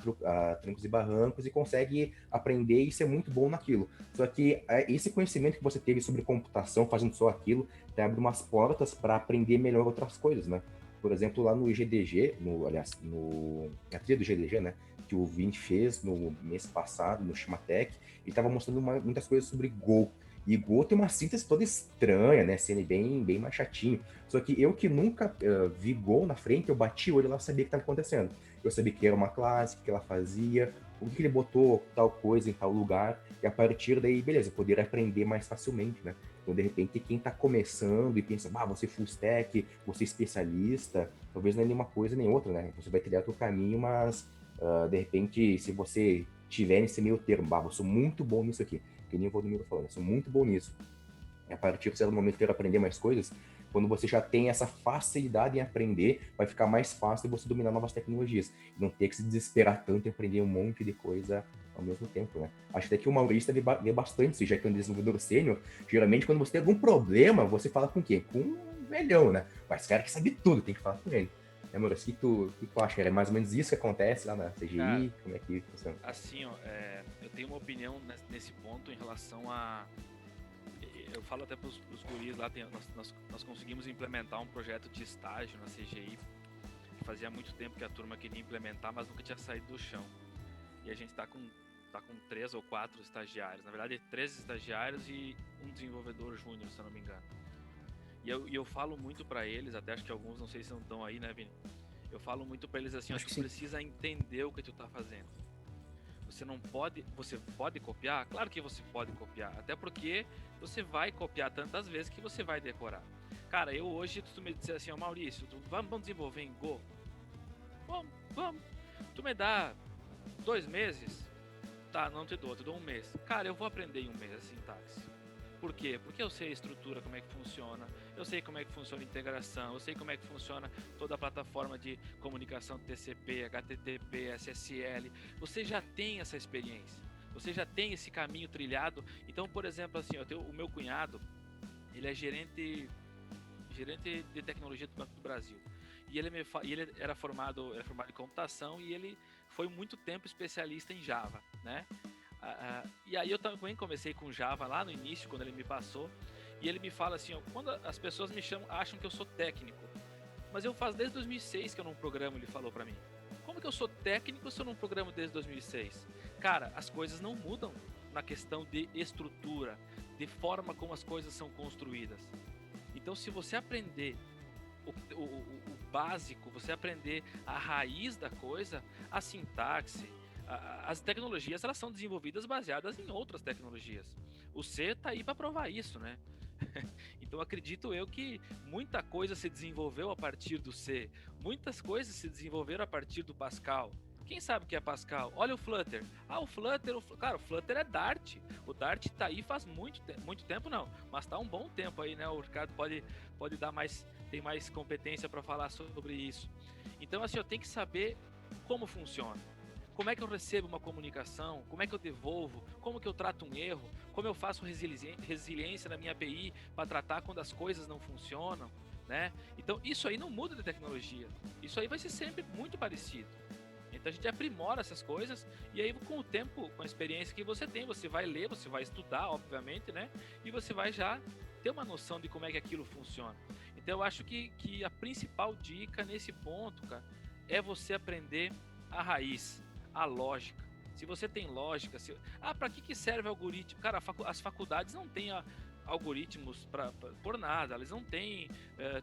trancos e barrancos e consegue aprender e ser muito bom naquilo. Só que esse conhecimento que você teve sobre computação, fazendo só aquilo, te abre umas portas para aprender melhor outras coisas, né? Por exemplo, lá no GDG, na trilha do GDG, né? Que o Vini fez no mês passado, no Shimatech, ele estava mostrando muitas coisas sobre Go. E Go tem uma síntese toda estranha, né? Sendo bem mais chatinho. Só que eu que nunca vi Go na frente, eu bati o olho e lá sabia o que estava acontecendo. Eu sabia que era uma classe, o que ela fazia, o que ele botou tal coisa em tal lugar. E a partir daí, beleza, eu poderia aprender mais facilmente, né? Então, de repente, quem está começando e pensa, você full stack, você é especialista, talvez não é nenhuma coisa nem outra, né? Você vai trilhar o caminho, mas de repente, se você tiver nesse meio termo, eu sou muito bom nisso aqui, que nem o Valdomiro falou, eu sou muito bom nisso. E a partir de certo momento que eu quero aprender mais coisas, quando você já tem essa facilidade em aprender, vai ficar mais fácil você dominar novas tecnologias. E não ter que se desesperar tanto em aprender um monte de coisa ao mesmo tempo, né? Acho até que o Maurício deve ver bastante isso, já que é um desenvolvedor sênior. Geralmente, quando você tem algum problema, você fala com quem? Com um velhão, né? Mas esse cara que sabe tudo, tem que falar com ele. Maurício, o que tu acha? É mais ou menos isso que acontece lá na CGI? Cara, como é que funciona?
Assim, eu tenho uma opinião nesse ponto em relação a... Eu falo até pros guris lá, nós conseguimos implementar um projeto de estágio na CGI, que fazia muito tempo que a turma queria implementar, mas nunca tinha saído do chão. E a gente tá com 3 ou 4 estagiários, na verdade 3 estagiários e um desenvolvedor júnior, se eu não me engano. E eu falo muito para eles, até acho que alguns, não sei se não estão aí, né, Vini? Eu falo muito para eles assim, acho que tu precisa entender o que tu tá fazendo. Você pode copiar? Claro que você pode copiar, até porque você vai copiar tantas vezes que você vai decorar. Cara, eu hoje, tu me disser assim, Maurício, vamos desenvolver em Go? Vamos. Tu me dá 2 meses? Tá, não te dou, um mês. Cara, eu vou aprender em um mês a sintaxe. Por quê? Porque eu sei a estrutura, como é que funciona, eu sei como é que funciona a integração, eu sei como é que funciona toda a plataforma de comunicação TCP, HTTP, SSL. Você já tem essa experiência. Você já tem esse caminho trilhado. Então, por exemplo, assim, eu tenho o meu cunhado, ele é gerente de tecnologia do Banco do Brasil. E ele era formado em computação e ele foi muito tempo especialista em Java, né? E aí eu também comecei com Java lá no início, quando ele me passou. E ele me fala assim, ó, quando as pessoas me chamam, acham que eu sou técnico. Mas eu faço desde 2006 que eu não programo, ele falou pra mim. Como que eu sou técnico se eu não programo desde 2006? Cara, as coisas não mudam na questão de estrutura, de forma como as coisas são construídas. Então, se você aprender o básico, você aprender a raiz da coisa, a sintaxe, as tecnologias, elas são desenvolvidas baseadas em outras tecnologias. O C está aí para provar isso, né? Então acredito eu que muita coisa se desenvolveu a partir do C, muitas coisas se desenvolveram a partir do Pascal. Quem sabe o que é Pascal? Olha o Flutter. Cara, o Flutter é Dart. O Dart tá aí faz muito tempo não, mas tá um bom tempo aí, né? O Ricardo pode dar tem mais competência para falar sobre isso. Então assim, eu tenho que saber como funciona. Como é que eu recebo uma comunicação? Como é que eu devolvo? Como que eu trato um erro? Como eu faço resiliência na minha API para tratar quando as coisas não funcionam, né? Então, isso aí não muda de tecnologia. Isso aí vai ser sempre muito parecido. Então, a gente aprimora essas coisas e aí, com o tempo, com a experiência que você tem, você vai ler, você vai estudar, obviamente, né? E você vai já ter uma noção de como é que aquilo funciona. Então, eu acho que a principal dica nesse ponto, cara, é você aprender a raiz, a lógica. Se você tem lógica, para que serve algoritmo? Cara, as faculdades não têm algoritmos por nada, eles não têm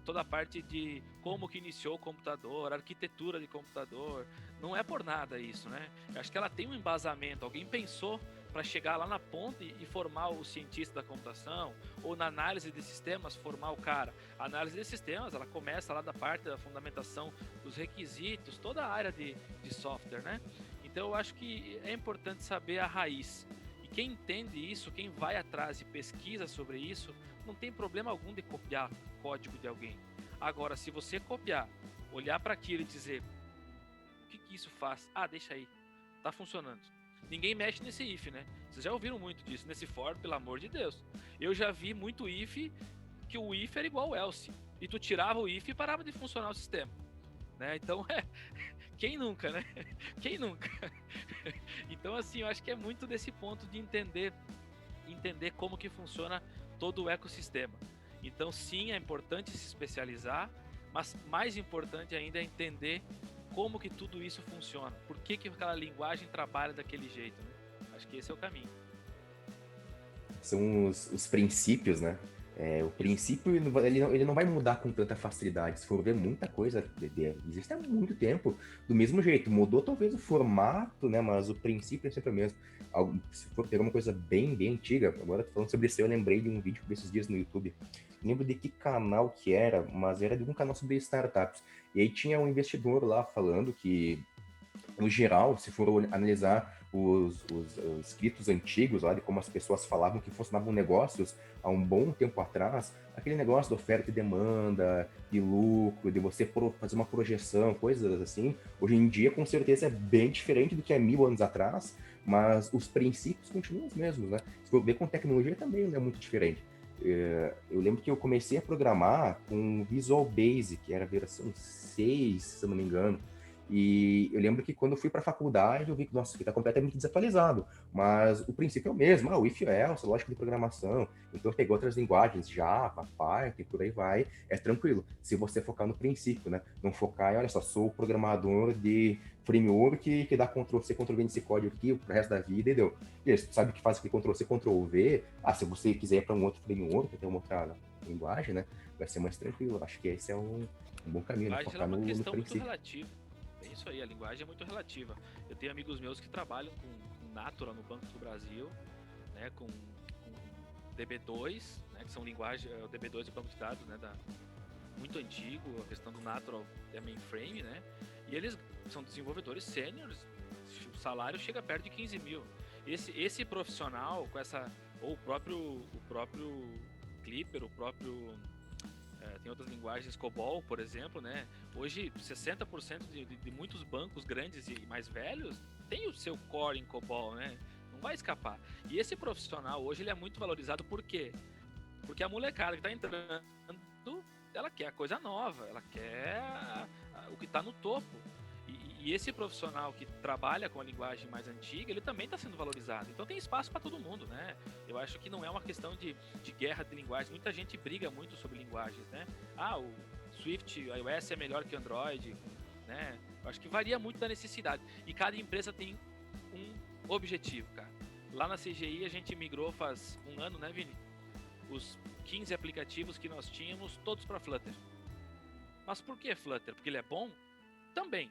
toda a parte de como que iniciou o computador, arquitetura de computador, não é por nada isso, né? Eu acho que ela tem um embasamento, alguém pensou para chegar lá na ponta e formar o cientista da computação, ou na análise de sistemas, formar o cara. A análise de sistemas, ela começa lá da parte da fundamentação dos requisitos, toda a área de software, né? Então eu acho que é importante saber a raiz. E quem entende isso, quem vai atrás e pesquisa sobre isso, não tem problema algum de copiar código de alguém. Agora, se você copiar, olhar para aquilo e dizer, o que isso faz? Deixa aí, tá funcionando. Ninguém mexe nesse if, né? Vocês já ouviram muito disso, nesse for, pelo amor de Deus. Eu já vi muito if, que o if era igual ao else. E tu tirava o if e parava de funcionar o sistema. Né? Então, quem nunca, né? Quem nunca? Então, assim, eu acho que é muito desse ponto de entender como que funciona todo o ecossistema. Então, sim, é importante se especializar, mas mais importante ainda é entender como que tudo isso funciona. Por que aquela linguagem trabalha daquele jeito, né? Acho que esse é o caminho.
São os princípios, né? O princípio ele não vai mudar com tanta facilidade. Se for ver, muita coisa existe há muito tempo do mesmo jeito. Mudou talvez o formato, né? Mas o princípio é sempre o mesmo. Se for pegar uma coisa bem antiga, agora falando sobre isso, eu lembrei de um vídeo desses dias no YouTube. Não lembro de que canal que era, mas era de um canal sobre startups. E aí tinha um investidor lá falando que, no geral, se for analisar os escritos antigos lá de como as pessoas falavam que funcionavam negócios há um bom tempo atrás, aquele negócio de oferta e demanda, de lucro, de você fazer uma projeção, coisas assim, hoje em dia com certeza é bem diferente do que há 1000 anos atrás, mas os princípios continuam os mesmos, né? Se for ver com tecnologia também não é muito diferente. Eu lembro que eu comecei a programar com Visual Basic, que era a versão 6, se eu não me engano. E eu lembro que quando eu fui para a faculdade, eu vi que, nossa, isso aqui está completamente desatualizado. Mas o princípio é o mesmo, o if else, lógica de programação. Então eu peguei outras linguagens, Java, Python e por aí vai. É tranquilo, se você focar no princípio, né? Não focar em, olha só, sou programador de framework que dá Ctrl-C, Ctrl-V nesse código aqui pro resto da vida e deu. E você sabe que faz aquele Ctrl-C, Ctrl-V. Se você quiser ir para um outro framework, ter uma outra linguagem, né? Vai ser mais tranquilo. Acho que esse é um bom caminho, né? Focar no princípio.
Muito relativa. É isso aí, a linguagem é muito relativa. Eu tenho amigos meus que trabalham com Natural no Banco do Brasil, né, com DB2, né, que são linguagens, o DB2 é o banco de dados, né, muito antigo, a questão do Natural é mainframe, né, e eles são desenvolvedores sêniores, o salário chega perto de 15 mil. Esse profissional, com essa, ou o próprio Clipper, tem outras linguagens, COBOL, por exemplo, né? Hoje, 60% de muitos bancos grandes e mais velhos tem o seu core em COBOL, né? vai escapar. E esse profissional hoje ele é muito valorizado, por quê? Porque a molecada que está entrando, ela quer a coisa nova, ela quer o que está no topo. E esse profissional que trabalha com a linguagem mais antiga, ele também está sendo valorizado. Então tem espaço para todo mundo, né? Eu acho que não é uma questão de guerra de linguagens. Muita gente briga muito sobre linguagens, né? O Swift, iOS é melhor que Android, né? Eu acho que varia muito da necessidade. E cada empresa tem um objetivo, cara. Lá na CGI a gente migrou faz um ano, né, Vini? Os 15 aplicativos que nós tínhamos, todos para Flutter. Mas por que Flutter? Porque ele é bom? Também.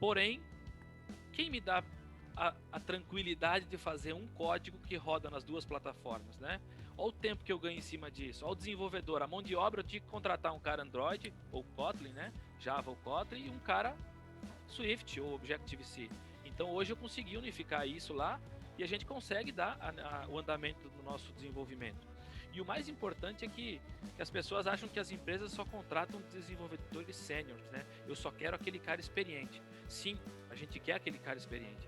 Porém, quem me dá a tranquilidade de fazer um código que roda nas duas plataformas, né? Olha o tempo que eu ganho em cima disso. Olha o desenvolvedor, a mão de obra, eu tinha que contratar um cara Android ou Kotlin, né? Java ou Kotlin, e um cara Swift ou Objective-C. Então hoje eu consegui unificar isso lá e a gente consegue dar o andamento do nosso desenvolvimento. E o mais importante é que as pessoas acham que as empresas só contratam desenvolvedores sêniores, né? Eu só quero aquele cara experiente. Sim, a gente quer aquele cara experiente.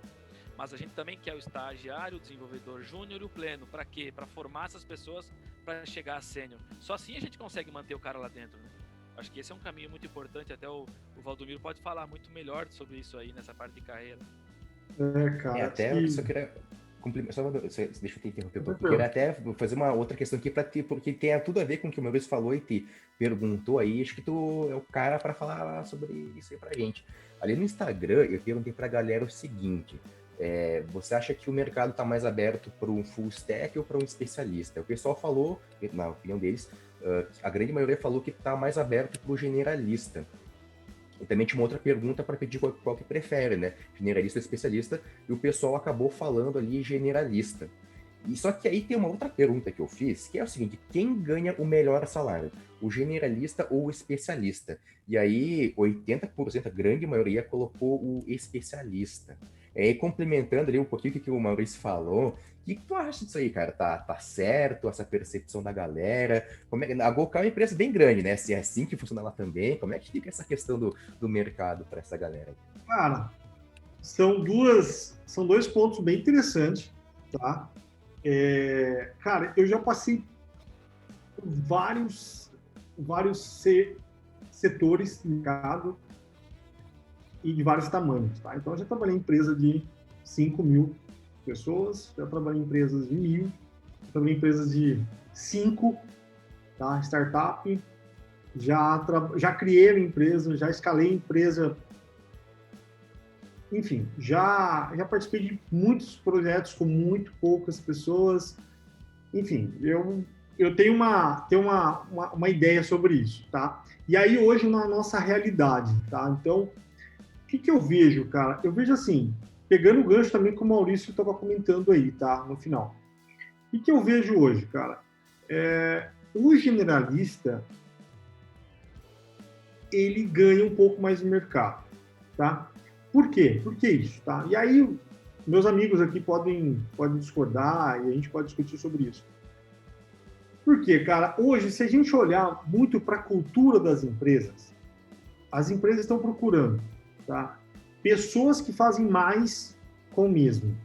Mas a gente também quer o estagiário, o desenvolvedor júnior e o pleno. Para quê? Para formar essas pessoas para chegar a sênior. Só assim a gente consegue manter o cara lá dentro, né? Acho que esse é um caminho muito importante. Até o Valdomiro pode falar muito melhor sobre isso aí nessa parte de carreira.
Cara.
Até eu só queria complementar, deixa eu te interromper, porque eu queria até fazer uma outra questão aqui porque tem tudo a ver com o que o Maurício falou e te perguntou aí. Acho que tu é o cara para falar sobre isso aí pra gente. Ali no Instagram, eu perguntei pra galera o seguinte: você acha que o mercado está mais aberto para um full stack ou para um especialista? O pessoal falou, na opinião deles, a grande maioria falou que está mais aberto para o generalista. E também tinha uma outra pergunta para pedir qual que prefere, né? Generalista ou especialista, e o pessoal acabou falando ali generalista. E só que aí tem uma outra pergunta que eu fiz, que é o seguinte: quem ganha o melhor salário? O generalista ou o especialista? E aí 80%, a grande maioria, colocou o especialista. E complementando ali um pouquinho o que o Maurício falou, o que tu acha disso aí, cara? Tá certo essa percepção da galera? A Gokal é uma empresa bem grande, né? Se é assim que funciona lá também, como é que fica essa questão do mercado para essa galera?
Cara, são dois pontos bem interessantes, tá? Cara, eu já passei por vários setores de mercado e de vários tamanhos, tá? Então, eu já trabalhei em empresa de 5.000 pessoas, já trabalhei em empresas de 1.000, já trabalhei em empresas de 5, tá? Startup, já criei uma empresa, já escalei empresa, enfim, já participei de muitos projetos com muito poucas pessoas, enfim, eu tenho uma ideia sobre isso, tá? E aí, hoje, na nossa realidade, tá? Então, o que eu vejo, cara? Eu vejo assim, pegando o gancho também que o Maurício estava comentando aí, tá? No final. O que eu vejo hoje, cara? O generalista, ele ganha um pouco mais no mercado, tá? Por quê? Por que isso, tá? E aí, meus amigos aqui podem discordar e a gente pode discutir sobre isso. Por quê, cara? Hoje, se a gente olhar muito para a cultura das empresas, as empresas estão procurando, tá? Pessoas que fazem mais com o mesmo,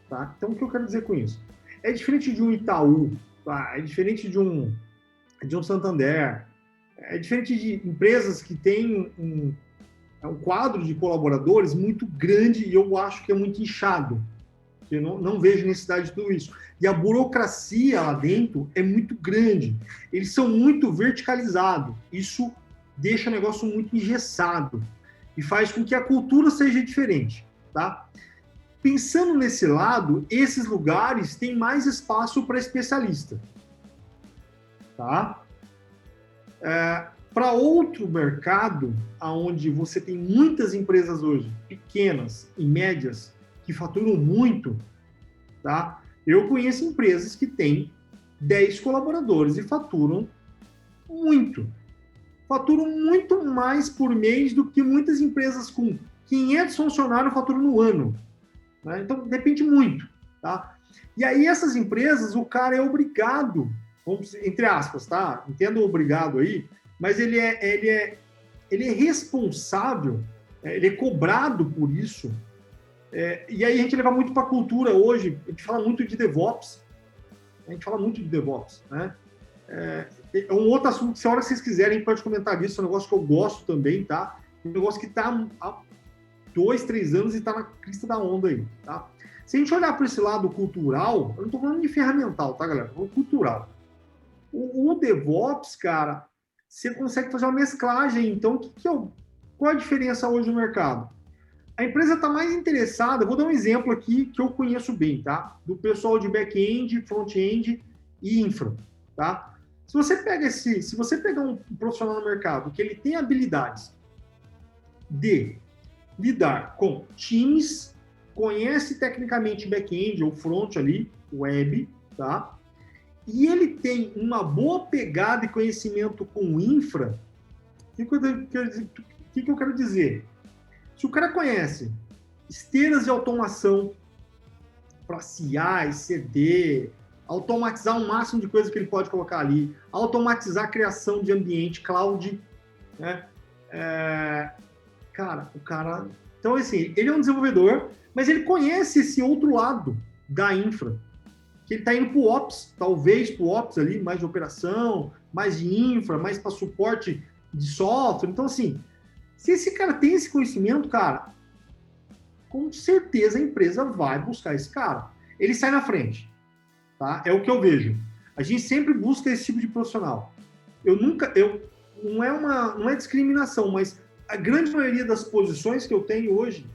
tá? Então, o que eu quero dizer com isso? É diferente de um Itaú, tá? É diferente de um Santander, é diferente de empresas que têm um quadro de colaboradores muito grande e eu acho que é muito inchado. Eu não vejo necessidade de tudo isso. E a burocracia lá dentro é muito grande. Eles são muito verticalizados. Isso deixa o negócio muito engessado e faz com que a cultura seja diferente, tá? Pensando nesse lado, esses lugares têm mais espaço para especialista, tá? Para outro mercado, onde você tem muitas empresas hoje, pequenas e médias, que faturam muito, tá? Eu conheço empresas que têm 10 colaboradores e faturam muito. Faturam muito mais por mês do que muitas empresas com 500 funcionários faturam no ano. Né? Então, depende muito. Tá? E aí, essas empresas, o cara é obrigado, entre aspas, tá? Entenda o obrigado aí, mas ele é responsável, ele é cobrado por isso, E aí a gente leva muito para a cultura hoje, a gente fala muito de DevOps, né? É um outro assunto que, se a hora que vocês quiserem, pode comentar disso, é um negócio que eu gosto também, tá? É um negócio que está há 2, 3 anos e está na crista da onda aí, tá? Se a gente olhar para esse lado cultural, eu não estou falando de ferramental, tá, galera? Estou falando cultural. O DevOps, cara, você consegue fazer uma mesclagem. Então, qual a diferença hoje no mercado? A empresa está mais interessada, vou dar um exemplo aqui que eu conheço bem, tá? Do pessoal de back-end, front-end e infra, tá? Se você pegar um profissional no mercado que ele tem habilidades de lidar com times, conhece tecnicamente back-end ou front ali, web, tá? E ele tem uma boa pegada e conhecimento com infra, o que eu quero dizer? Se o cara conhece esteiras de automação para CI, CD, automatizar o máximo de coisa que ele pode colocar ali, automatizar a criação de ambiente cloud, né? O cara... Então, assim, ele é um desenvolvedor, mas ele conhece esse outro lado da infra, que ele está indo para o Ops, talvez para o Ops ali, mais de operação, mais de infra, mais para suporte de software. Então, assim, se esse cara tem esse conhecimento, cara, com certeza a empresa vai buscar esse cara. Ele sai na frente, tá? É o que eu vejo. A gente sempre busca esse tipo de profissional. Não é discriminação, mas a grande maioria das posições que eu tenho hoje,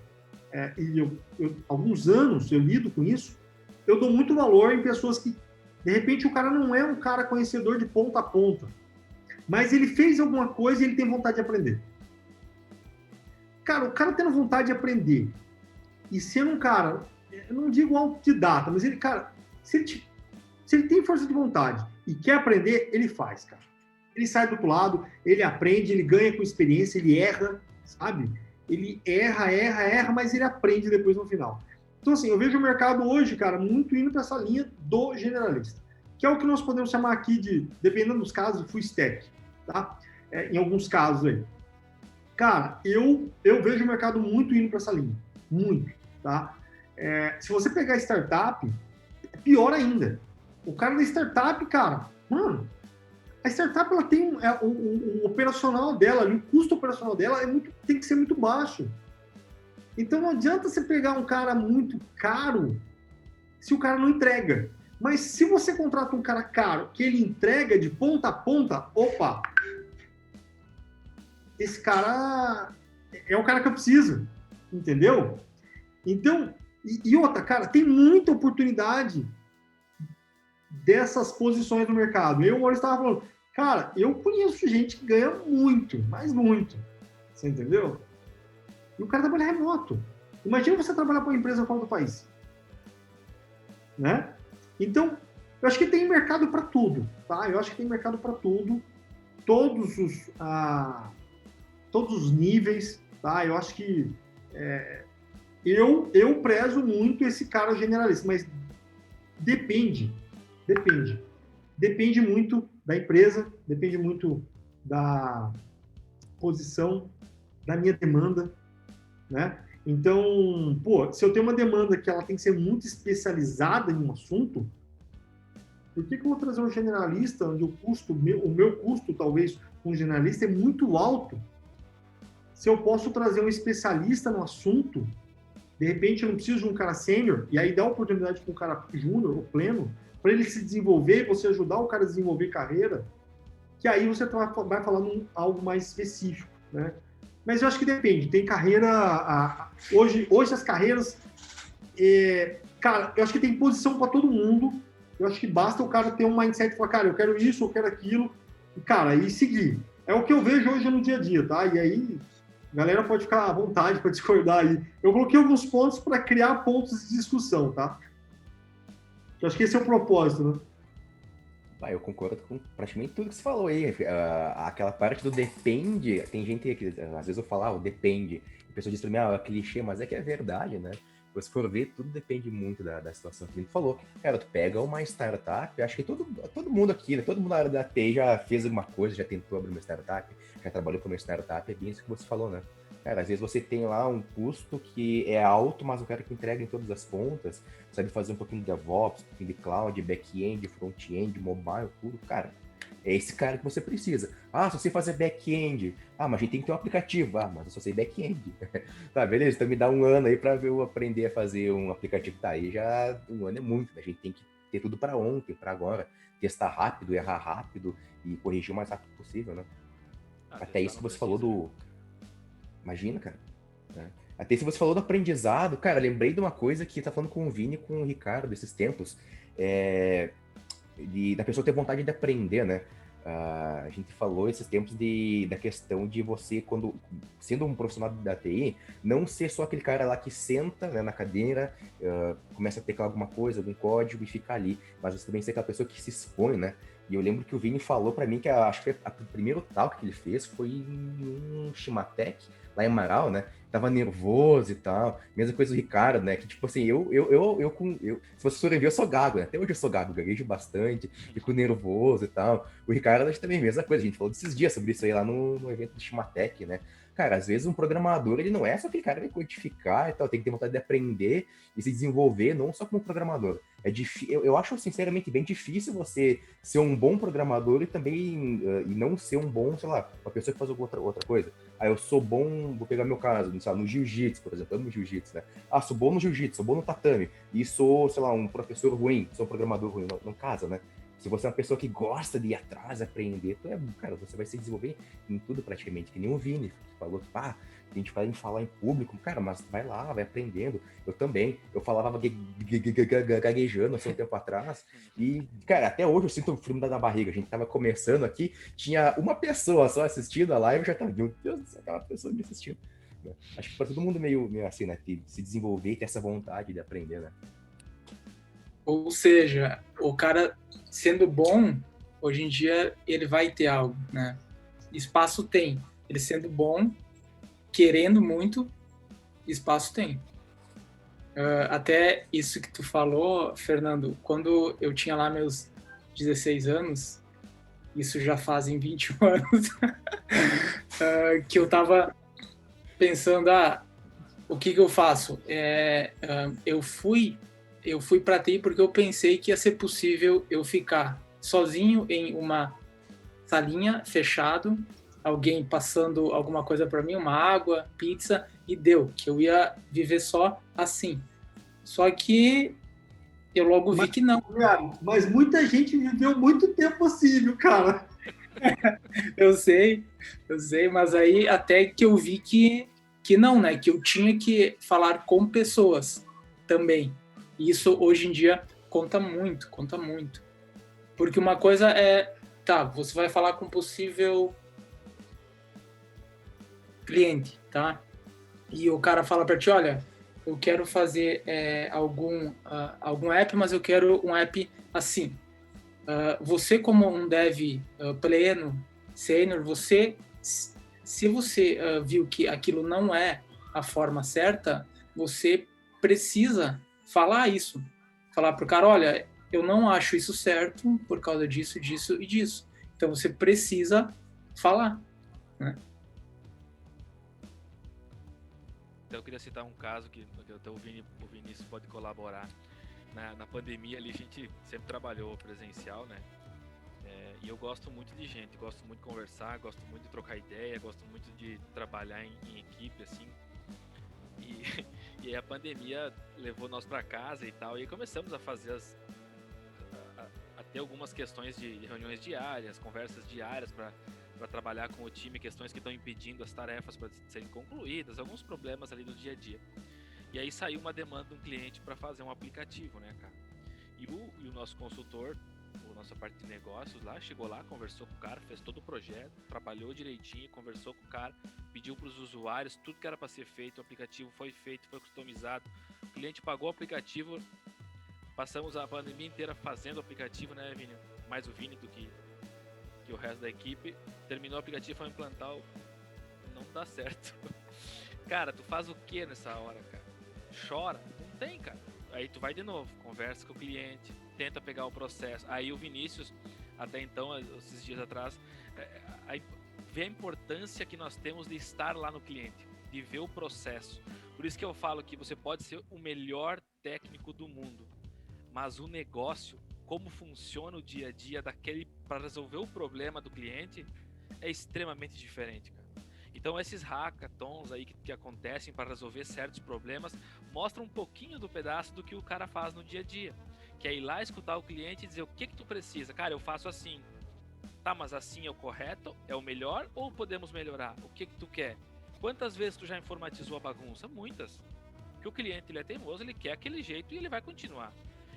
alguns anos eu lido com isso, eu dou muito valor em pessoas que, de repente, o cara não é um cara conhecedor de ponta a ponta, mas ele fez alguma coisa e ele tem vontade de aprender. Cara, o cara tendo vontade de aprender e sendo um cara, eu não digo autodidata, mas ele, cara, se ele tem força de vontade e quer aprender, ele faz, cara. Ele sai do outro lado, ele aprende, ele ganha com experiência, ele erra, sabe? Ele erra, mas ele aprende depois no final. Então, assim, eu vejo o mercado hoje, cara, muito indo para essa linha do generalista, que é o que nós podemos chamar aqui de, dependendo dos casos, de full stack, tá? Em alguns casos aí. Cara, eu vejo o mercado muito indo para essa linha, muito, tá? Se você pegar startup, é pior ainda. O cara da startup, cara, mano, a startup ela tem o operacional dela, o custo operacional dela tem que ser muito baixo. Então não adianta você pegar um cara muito caro se o cara não entrega. Mas se você contrata um cara caro que ele entrega de ponta a ponta, opa, esse cara é o cara que eu preciso, entendeu? Então, e outra, cara, tem muita oportunidade dessas posições no mercado. Eu estava falando, cara, eu conheço gente que ganha muito, mas muito. Você entendeu? E o cara trabalha remoto. Imagina você trabalhar para uma empresa fora do país. Né? Então, eu acho que tem mercado para tudo, tá? Eu acho que tem mercado para tudo. Todos os níveis, tá? Eu acho que eu prezo muito esse cara generalista, mas depende muito da empresa, depende muito da posição, da minha demanda, né? Então, se eu tenho uma demanda que ela tem que ser muito especializada em um assunto, por que eu vou trazer um generalista onde o meu custo, talvez, com um generalista é muito alto? Se eu posso trazer um especialista no assunto, de repente eu não preciso de um cara sênior, e aí dá oportunidade para um cara júnior ou pleno, para ele se desenvolver, você ajudar o cara a desenvolver carreira, que aí você vai falando algo mais específico, né? Mas eu acho que depende. Tem carreira... Hoje as carreiras... cara, eu acho que tem posição para todo mundo. Eu acho que basta o cara ter um mindset e falar, cara, eu quero isso, eu quero aquilo. E, cara, e seguir. É o que eu vejo hoje no dia a dia, tá? E aí, a galera pode ficar à vontade para discordar aí. Eu coloquei alguns pontos para criar pontos de discussão, tá? Eu acho que esse é o propósito, né?
Eu concordo com praticamente tudo que você falou aí. Aquela parte do depende, tem gente que às vezes eu falo, depende. A pessoa diz pra mim, é clichê, mas é que é verdade, né? Se for ver, tudo depende muito da situação que ele falou. Cara, tu pega uma startup, eu acho que todo mundo aqui, né? Todo mundo na área da TI já fez alguma coisa, já tentou abrir uma startup, já trabalhou com uma startup, é bem isso que você falou, né? Cara, às vezes você tem lá um custo que é alto, mas o cara que entrega em todas as pontas, sabe fazer um pouquinho de DevOps, um pouquinho de cloud, back-end, front-end, mobile, tudo, cara. É esse cara que você precisa. Ah, se você fazer back-end. Ah, mas a gente tem que ter um aplicativo. Ah, mas eu só sei back-end. Tá, beleza, então me dá um ano aí pra eu aprender a fazer um aplicativo. Tá, aí já um ano é muito, né? A gente tem que ter tudo para ontem, para agora. Testar rápido, errar rápido e corrigir o mais rápido possível, né? Até isso que você falou do... Imagina, cara. Né? Até isso que você falou do aprendizado. Cara, lembrei de uma coisa que tá falando com o Vini e com o Ricardo esses tempos. Da pessoa ter vontade de aprender, né? A gente falou esses tempos da questão de você, quando sendo um profissional da TI, não ser só aquele cara lá que senta, né, na cadeira, começa a teclar alguma coisa, algum código e fica ali, mas você também ser aquela pessoa que se expõe, né? E eu lembro que o Vini falou para mim que acho que o primeiro talk que ele fez foi em um Chimatec, lá em Amaral, né? Tava nervoso e tal. Mesma coisa do Ricardo, né? Que tipo assim, se você for ver, eu sou gago, né? Até hoje eu sou gago, gaguejo bastante, fico nervoso e tal. O Ricardo acho também a mesma coisa, a gente falou desses dias sobre isso aí lá no evento do Chimatec, né? Cara, às vezes um programador, ele não é só aquele cara que vai codificar e tal, tem que ter vontade de aprender e se desenvolver, não só como programador. Eu acho, sinceramente, bem difícil você ser um bom programador e também e não ser um bom, sei lá, uma pessoa que faz outra coisa. Ah, eu sou bom, vou pegar meu caso, sabe, no jiu-jitsu, por exemplo, eu amo jiu-jitsu, né? Ah, sou bom no jiu-jitsu, sou bom no tatame, e sou, sei lá, um professor ruim, sou um programador ruim, não casa, né? Se você é uma pessoa que gosta de ir atrás, aprender, cara, você vai se desenvolver em tudo praticamente, que nem o Vini, que falou que, a gente vai falar em público, cara, mas vai lá, vai aprendendo. Eu também, eu falava gaguejando assim um tempo atrás, e, cara, até hoje eu sinto o frio na barriga. A gente tava começando aqui, tinha uma pessoa só assistindo a live, já tava, meu Deus do céu, aquela pessoa me assistindo. Acho que para todo mundo meio assim, né, se desenvolver e ter essa vontade de aprender, né?
Ou seja, o cara sendo bom, hoje em dia ele vai ter algo, né? Espaço tem. Ele sendo bom, querendo muito, espaço tem. Até isso que tu falou, Fernando, quando eu tinha lá meus 16 anos, isso já fazem 21 anos, que eu tava pensando, o que eu faço? Eu fui para TI porque eu pensei que ia ser possível eu ficar sozinho em uma salinha, fechado, alguém passando alguma coisa para mim, uma água, pizza, e deu, que eu ia viver só assim. Só que eu logo vi que não.
Mas muita gente viveu muito tempo assim, viu, cara?
Eu sei, mas aí até que eu vi que não, né? Que eu tinha que falar com pessoas também. E isso hoje em dia conta muito. Porque uma coisa é, você vai falar com um possível cliente, tá? E o cara fala para ti, olha, eu quero fazer algum app, mas eu quero um app assim. Você como um dev pleno, sênior, se você viu que aquilo não é a forma certa, você precisa falar isso. Falar pro cara, olha, eu não acho isso certo por causa disso, disso e disso. Então você precisa falar, né?
Então eu queria citar um caso que até o Vinícius pode colaborar. Na pandemia ali a gente sempre trabalhou presencial, né? E eu gosto muito de gente, gosto muito de conversar, gosto muito de trocar ideia, gosto muito de trabalhar em equipe, assim. E aí a pandemia levou nós para casa e tal, e aí começamos a fazer a ter algumas questões de reuniões diárias, conversas diárias para trabalhar com o time, questões que estão impedindo as tarefas para serem concluídas, alguns problemas ali do dia a dia. E aí saiu uma demanda de um cliente para fazer um aplicativo, né, cara? E o nosso consultor, nossa parte de negócios lá, chegou lá, conversou com o cara, fez todo o projeto, trabalhou direitinho, conversou com o cara, pediu para os usuários tudo que era para ser feito, o aplicativo foi feito, foi customizado, o cliente pagou o aplicativo, passamos a pandemia inteira fazendo o aplicativo, né, Vini? Mais o Vini do que o resto da equipe, terminou o aplicativo, foi implantar, não dá certo. Cara, tu faz o que nessa hora, cara? Chora? Não tem, cara. Aí tu vai de novo, conversa com o cliente, tenta pegar o processo. Aí o Vinícius, até então, esses dias atrás, vê a importância que nós temos de estar lá no cliente. de ver o processo. Por isso que eu falo que você pode ser o melhor técnico do mundo, mas o negócio, como funciona o dia a dia para resolver o problema do cliente, é extremamente diferente, cara. Então esses hackathons aí que acontecem para resolver certos problemas mostram um pouquinho do pedaço do que o cara faz no dia a dia, que é ir lá escutar o cliente e dizer o que tu precisa. Cara, eu faço assim. Tá, mas assim é o correto? É o melhor? Ou podemos melhorar? O que tu quer? Quantas vezes tu já informatizou a bagunça? Muitas. Porque o cliente, ele é teimoso, ele quer aquele jeito e ele vai continuar.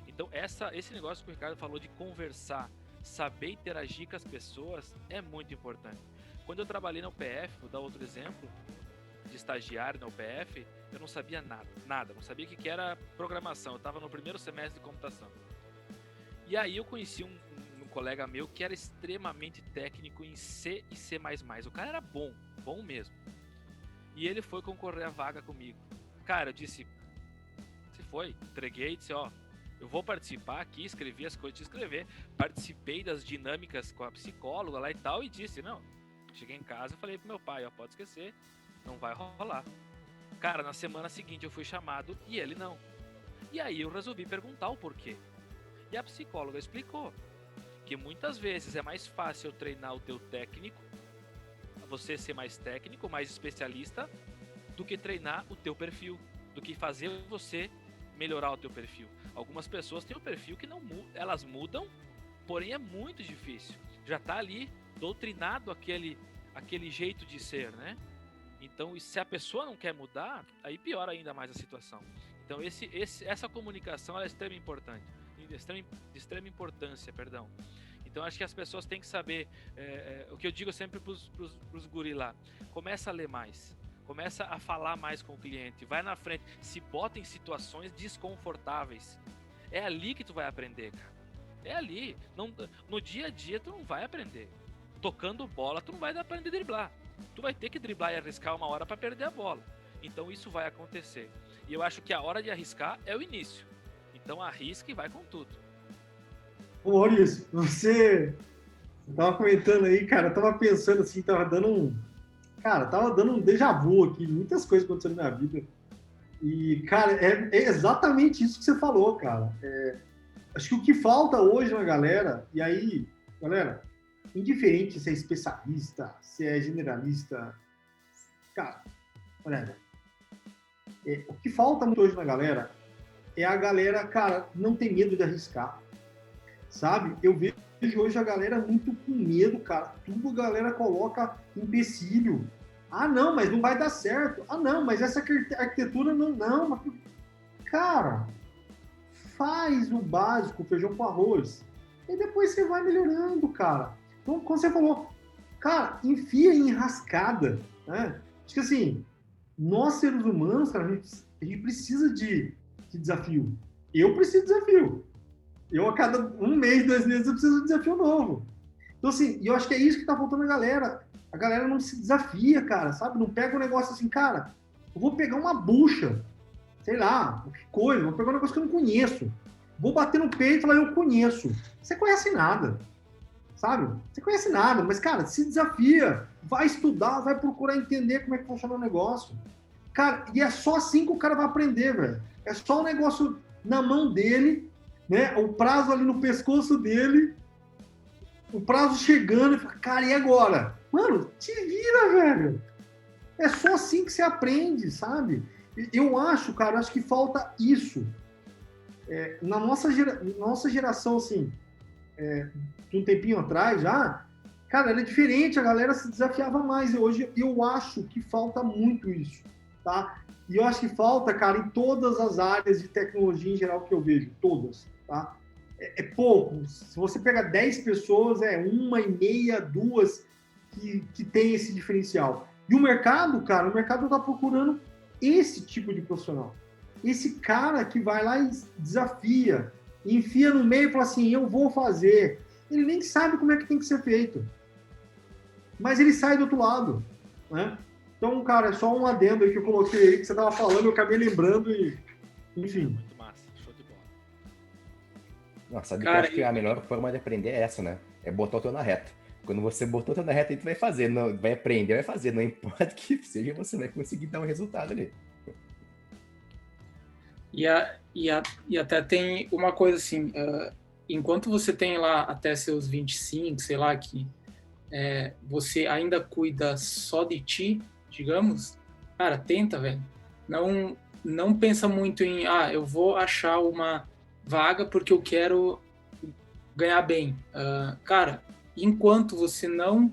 Então esse negócio que o Ricardo falou de conversar, saber interagir com as pessoas é muito importante. Quando eu trabalhei na UPF, vou dar outro exemplo, de estagiário na UPF, eu não sabia nada, não sabia o que era programação, eu estava no primeiro semestre de computação. E aí eu conheci um colega meu que era extremamente técnico em C e C++, o cara era bom mesmo. E ele foi concorrer à vaga comigo. Cara, eu disse, se foi, entreguei, disse, ó, eu vou participar aqui, escrevi as coisas de escrever, participei das dinâmicas com a psicóloga lá e tal, e disse, não, cheguei em casa e falei pro meu pai, ó, pode esquecer, não vai rolar. Cara, na semana seguinte eu fui chamado e ele não. E aí eu resolvi perguntar o porquê. E a psicóloga explicou que muitas vezes é mais fácil eu treinar o teu técnico, você ser mais técnico, mais especialista, do que treinar o teu perfil, do que fazer você melhorar o teu perfil. Algumas pessoas têm um perfil que não muda, elas mudam, porém é muito difícil. Já tá ali doutrinado aquele jeito de ser, né? Então, se a pessoa não quer mudar, aí piora ainda mais a situação. Então, essa comunicação ela é de extrema importância, perdão. Então, acho que as pessoas têm que saber, o que eu digo sempre pros guri lá, começa a ler mais, começa a falar mais com o cliente, vai na frente, se bota em situações desconfortáveis. É ali que tu vai aprender, cara. É ali. No dia a dia, tu não vai aprender. Tocando bola, tu não vai aprender a driblar. Tu vai ter que driblar e arriscar uma hora para perder a bola. Então isso vai acontecer. E eu acho que a hora de arriscar é o início. Então arrisca e vai com tudo.
Ô Maurício, você tava comentando aí, cara, eu tava pensando assim, tava dando um déjà vu aqui, muitas coisas acontecendo na minha vida. E, cara, é exatamente isso que você falou, cara. Acho que o que falta hoje na galera, e aí, galera, indiferente se é especialista, se é generalista, cara, olha, o que falta muito hoje na galera é a galera, cara, não tem medo de arriscar, sabe? Eu vejo hoje a galera muito com medo, cara. Tudo a galera coloca empecilho. Ah, não, mas não vai dar certo. Ah, não, mas essa arquitetura não. Mas... Cara, faz o básico, feijão com arroz. E depois você vai melhorando, cara. Então, quando você falou, cara, enfia em rascada, né? Acho que assim, nós seres humanos, cara, a gente precisa de desafio. Eu preciso de desafio. Eu, a cada 1 mês, 2 meses, eu preciso de um desafio novo. Então, assim, eu acho que é isso que tá faltando a galera. A galera não se desafia, cara, sabe? Não pega um negócio assim, cara, eu vou pegar uma bucha, sei lá, que coisa, vou pegar um negócio que eu não conheço. Vou bater no peito e falar, eu conheço. Você conhece nada, sabe? Você conhece nada, mas, cara, se desafia, vai estudar, vai procurar entender como é que funciona o negócio. Cara, e é só assim que o cara vai aprender, velho. É só o negócio na mão dele, né? O prazo ali no pescoço dele, o prazo chegando, e fala, cara, e agora? Mano, te vira, velho. É só assim que você aprende, sabe? Eu acho, cara, acho que falta isso. Na nossa geração, assim, de um tempinho atrás já, cara, era diferente, a galera se desafiava mais. E hoje eu acho que falta muito isso, tá? E eu acho que falta, cara, em todas as áreas de tecnologia em geral que eu vejo, todas, tá? É pouco. Se você pega 10 pessoas, 1,5, 2 que tem esse diferencial. E o mercado, cara, está procurando esse tipo de profissional. Esse cara que vai lá e desafia, enfia no meio e fala assim, eu vou fazer. Ele nem sabe como é que tem que ser feito. Mas ele sai do outro lado, né? Então, cara, é só um adendo aí que eu coloquei aí, que você estava falando, eu acabei lembrando e... Enfim.
Muito massa, show de bola.
Nossa, sabe, cara, que eu acho que a melhor forma de aprender é essa, né? É botar o teu na reta. Quando você botou tudo na reta, aí tu vai fazer, não, vai aprender, vai fazer, não importa o que seja, você vai conseguir dar um resultado ali.
E até tem uma coisa assim, enquanto você tem lá até seus 25, sei lá, que você ainda cuida só de ti, digamos, cara, tenta, velho. Não pensa muito em, eu vou achar uma vaga porque eu quero ganhar bem. Cara, enquanto você não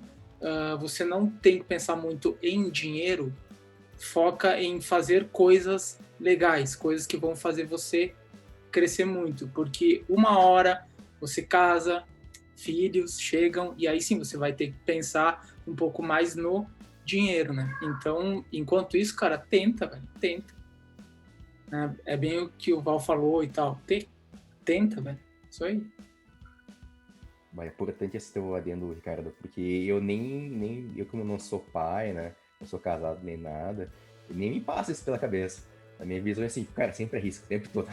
tem que pensar muito em dinheiro, foca em fazer coisas legais, coisas que vão fazer você crescer muito, porque uma hora você casa, filhos chegam, e aí sim você vai ter que pensar um pouco mais no dinheiro, né? Então, enquanto isso, cara, tenta, velho, tenta. É bem o que o Val falou e tal. Tenta, velho. Isso aí.
Mas é importante esse teu adendo, Ricardo, porque eu como não sou pai, né, não sou casado nem nada, nem me passa isso pela cabeça. A minha visão é assim, cara, sempre arrisca, o tempo todo.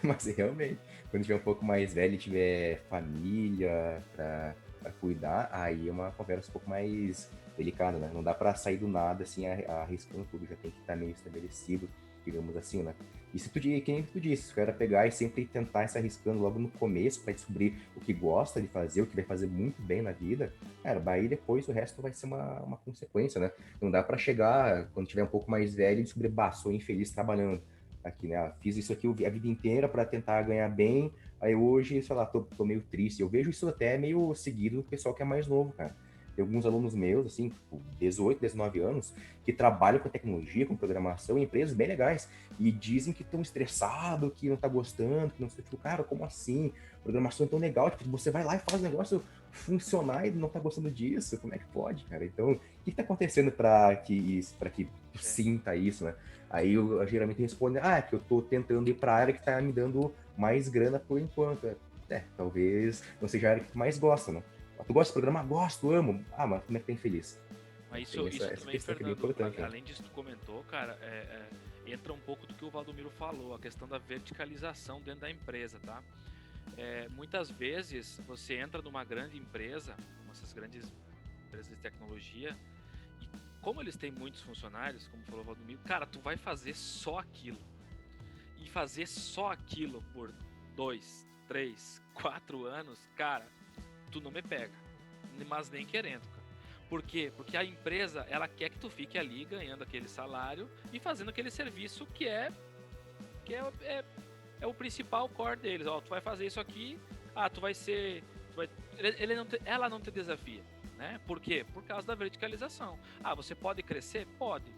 Mas realmente, quando tiver um pouco mais velho e tiver família pra cuidar, aí é uma conversa um pouco mais delicada, né? Não dá pra sair do nada, assim, arriscando tudo, já tem que estar meio estabelecido, digamos assim, né? E se tu, que nem tu disse, o cara pegar e sempre tentar se arriscando logo no começo para descobrir o que gosta de fazer, o que vai fazer muito bem na vida, cara, daí depois o resto vai ser uma consequência, né? Não dá para chegar, quando tiver um pouco mais velho, e descobrir, sou infeliz trabalhando aqui, né? Fiz isso aqui a vida inteira para tentar ganhar bem, aí hoje, sei lá, tô meio triste. Eu vejo isso até meio seguido do pessoal que é mais novo, cara. Tem alguns alunos meus, assim, tipo, 18, 19 anos, que trabalham com tecnologia, com programação, em empresas bem legais, e dizem que estão estressados, que não tá gostando, que não sei, tipo, cara, como assim? Programação é tão legal, tipo, você vai lá e faz o negócio funcionar e não tá gostando disso, como é que pode, cara? Então, o que tá acontecendo para que tu sinta isso, né? Aí eu geralmente respondo, é que eu tô tentando ir pra área que tá me dando mais grana por enquanto. Talvez não seja a área que tu mais gosta, né? Tu gosta de programar? Gosto, amo. Mas como é que tá infeliz?
Mas isso também, Fernando, além disso que tu comentou, cara, entra um pouco do que o Valdomiro falou, a questão da verticalização dentro da empresa, tá? Muitas vezes você entra numa grande empresa, como essas grandes empresas de tecnologia, e como eles têm muitos funcionários, como falou o Valdomiro, cara, tu vai fazer só aquilo. E fazer só aquilo por 2, 3, 4 anos, cara, tu não me pega, mas nem querendo, cara. Por quê? Porque a empresa, ela quer que tu fique ali ganhando aquele salário e fazendo aquele serviço que é o principal core deles. Tu vai fazer isso aqui, ela não te desafia, né? Por quê? Por causa da verticalização. Você pode crescer? Pode.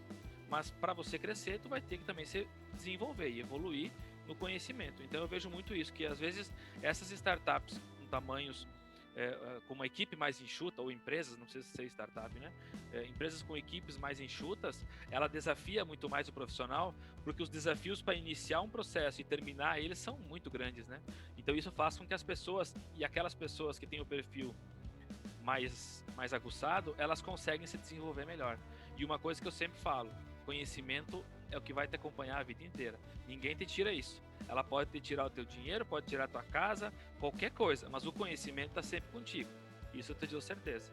Mas para você crescer, tu vai ter que também se desenvolver e evoluir no conhecimento. Então eu vejo muito isso, que às vezes essas startups com tamanhos com uma equipe mais enxuta, ou empresas, não precisa ser startup, né? Empresas com equipes mais enxutas, ela desafia muito mais o profissional, porque os desafios para iniciar um processo e terminar ele são muito grandes, né? Então isso faz com que as pessoas, e aquelas pessoas que têm o perfil mais aguçado, elas conseguem se desenvolver melhor. E uma coisa que eu sempre falo, conhecimento é o que vai te acompanhar a vida inteira. Ninguém te tira isso. Ela pode te tirar o teu dinheiro, pode tirar a tua casa, qualquer coisa, mas o conhecimento está sempre contigo. Isso eu te dou certeza.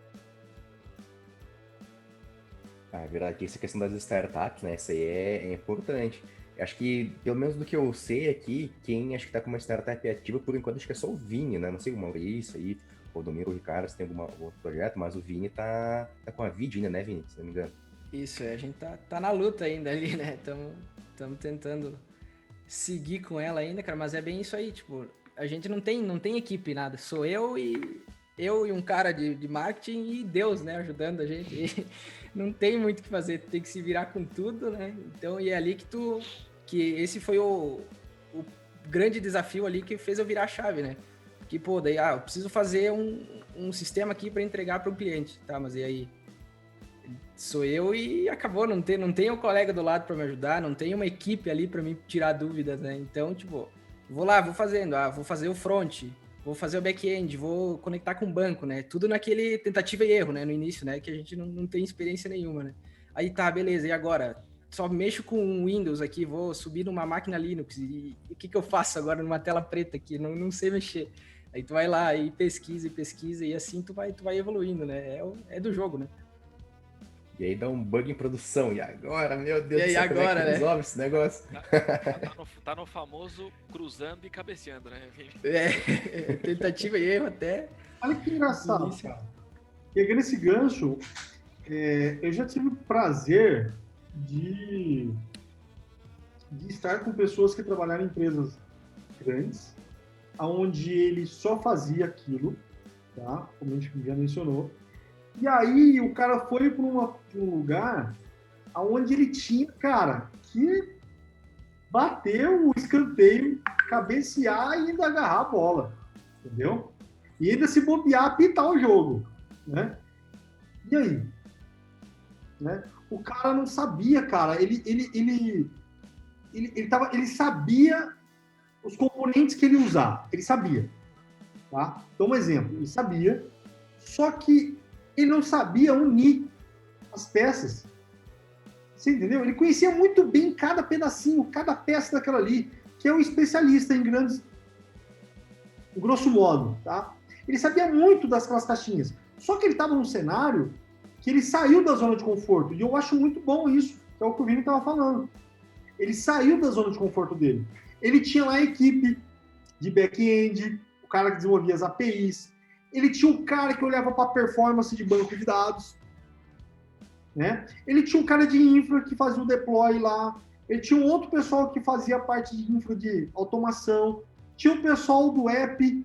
É verdade, essa questão das startups, né? Isso aí é importante. Eu acho que, pelo menos do que eu sei aqui, quem acho que tá com uma startup ativa, por enquanto, acho que é só o Vini, né? Não sei o Maurício aí, o Domingos, o Ricardo, se tem algum outro projeto, mas o Vini tá com a Vid ainda, né, Vini? Se não me engano.
Isso, a gente tá na luta ainda ali, né? Estamos tentando seguir com ela ainda, cara, mas é bem isso aí, tipo, a gente não tem equipe, nada, sou eu e um cara de marketing e Deus, né, ajudando a gente, e não tem muito o que fazer, tem que se virar com tudo, né, então, e é ali que esse foi o grande desafio ali que fez eu virar a chave, né, que, daí, eu preciso fazer um sistema aqui para entregar para o cliente, tá, mas e aí? Sou eu e acabou, não tem um colega do lado para me ajudar, não tem uma equipe ali para me tirar dúvidas, né? Então, tipo, vou lá, vou fazendo, vou fazer o front, vou fazer o back-end, vou conectar com o banco, né? Tudo naquele tentativa e erro, né? No início, né? Que a gente não tem experiência nenhuma, né? Aí tá, beleza, e agora? Só mexo com Windows aqui, vou subir numa máquina Linux e o que eu faço agora numa tela preta aqui? Não sei mexer. Aí tu vai lá e pesquisa, e assim tu vai evoluindo, né? É do jogo, né?
E aí dá um bug em produção. E agora, meu Deus
E aí,
do céu, como é
agora,
que
né?
resolve esse negócio?
Tá no famoso cruzando e cabeceando, né?
Tentativa e erro até.
Olha que engraçado,
Início.
cara. Pegando esse gancho, eu já tive o prazer de estar com pessoas que trabalharam em empresas grandes, onde ele só fazia aquilo, tá? Como a gente já mencionou. E aí o cara foi para um lugar onde ele tinha, cara, que bater o escanteio, cabecear e ainda agarrar a bola, entendeu? E ainda se bobear, apitar o jogo, né? E aí? Né? O cara não sabia, cara. Ele sabia os componentes que ele usava. Ele sabia, tá? Então, um exemplo. Ele sabia, só que ele não sabia unir as peças. Você entendeu? Ele conhecia muito bem cada pedacinho, cada peça daquela ali, que é um especialista em grandes, grosso modo, tá? Ele sabia muito daquelas caixinhas. Só que ele estava num cenário que ele saiu da zona de conforto. E eu acho muito bom isso, que é o que o Vini estava falando. Ele saiu da zona de conforto dele. Ele tinha lá a equipe de back-end, o cara que desenvolvia as APIs. Ele tinha um cara que olhava para a performance de banco de dados. Né? Ele tinha um cara de infra que fazia o deploy lá. Ele tinha um outro pessoal que fazia a parte de infra de automação. Tinha o pessoal do app,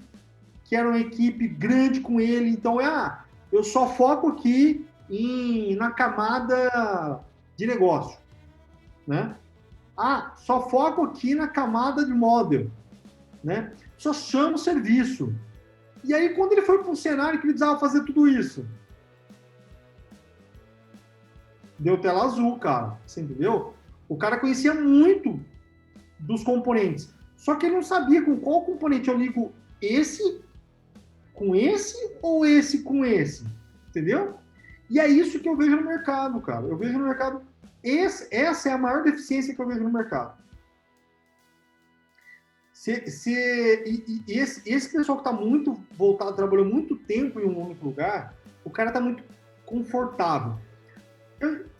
que era uma equipe grande com ele. Então, eu só foco aqui na camada de negócio. Né? Só foco aqui na camada de model. Né? Só chamo serviço. E aí, quando ele foi para um cenário que ele precisava fazer tudo isso, deu tela azul, cara. Você entendeu? O cara conhecia muito dos componentes. Só que ele não sabia com qual componente eu ligo esse com esse ou esse com esse. Entendeu? E é isso que eu vejo no mercado, cara. Eu vejo no mercado... Essa é a maior deficiência que eu vejo no mercado. Esse pessoal que está muito voltado, trabalhou muito tempo em um único lugar, o cara está muito confortável.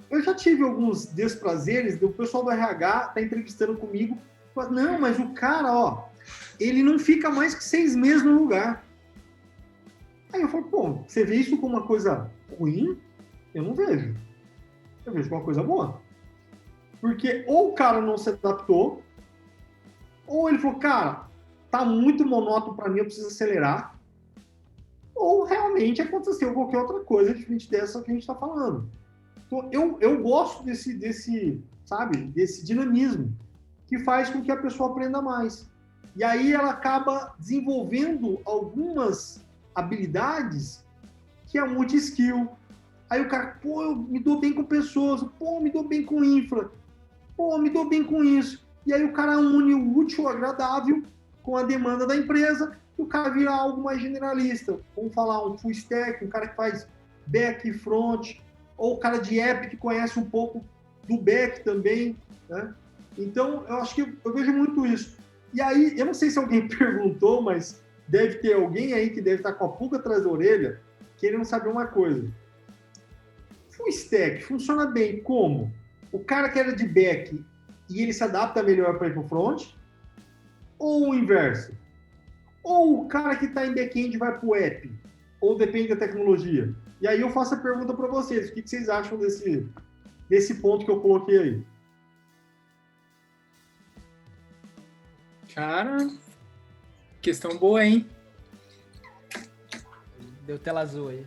Eu já tive alguns desprazeres do pessoal do RH tá entrevistando comigo, mas não, mas o cara, ele não fica mais que 6 meses no lugar. Aí eu falo, pô, você vê isso como uma coisa ruim? Eu não vejo. Eu vejo como uma coisa boa. Porque ou o cara não se adaptou, ou ele falou, cara, tá muito monótono para mim, eu preciso acelerar. Ou realmente aconteceu qualquer outra coisa diferente dessa que a gente está falando. Então, eu gosto desse dinamismo que faz com que a pessoa aprenda mais. E aí ela acaba desenvolvendo algumas habilidades que é multi-skill. Aí o cara, pô, eu me dou bem com pessoas, pô, me dou bem com infra, pô, me dou bem com isso. E aí o cara une o útil, o agradável com a demanda da empresa e o cara vira algo mais generalista. Vamos falar um full stack, um cara que faz back e front, ou o cara de app que conhece um pouco do back também, né? Então, eu acho que eu vejo muito isso. E aí, eu não sei se alguém perguntou, mas deve ter alguém aí que deve estar com a pulga atrás da orelha querendo saber uma coisa. Full stack funciona bem como? O cara que era de back e ele se adapta melhor para ir para o front? Ou o inverso? Ou o cara que está em back-end vai para o app? Ou depende da tecnologia? E aí eu faço a pergunta para vocês. O que vocês acham desse ponto que eu coloquei aí?
Cara, questão boa, hein?
Deu tela azul aí.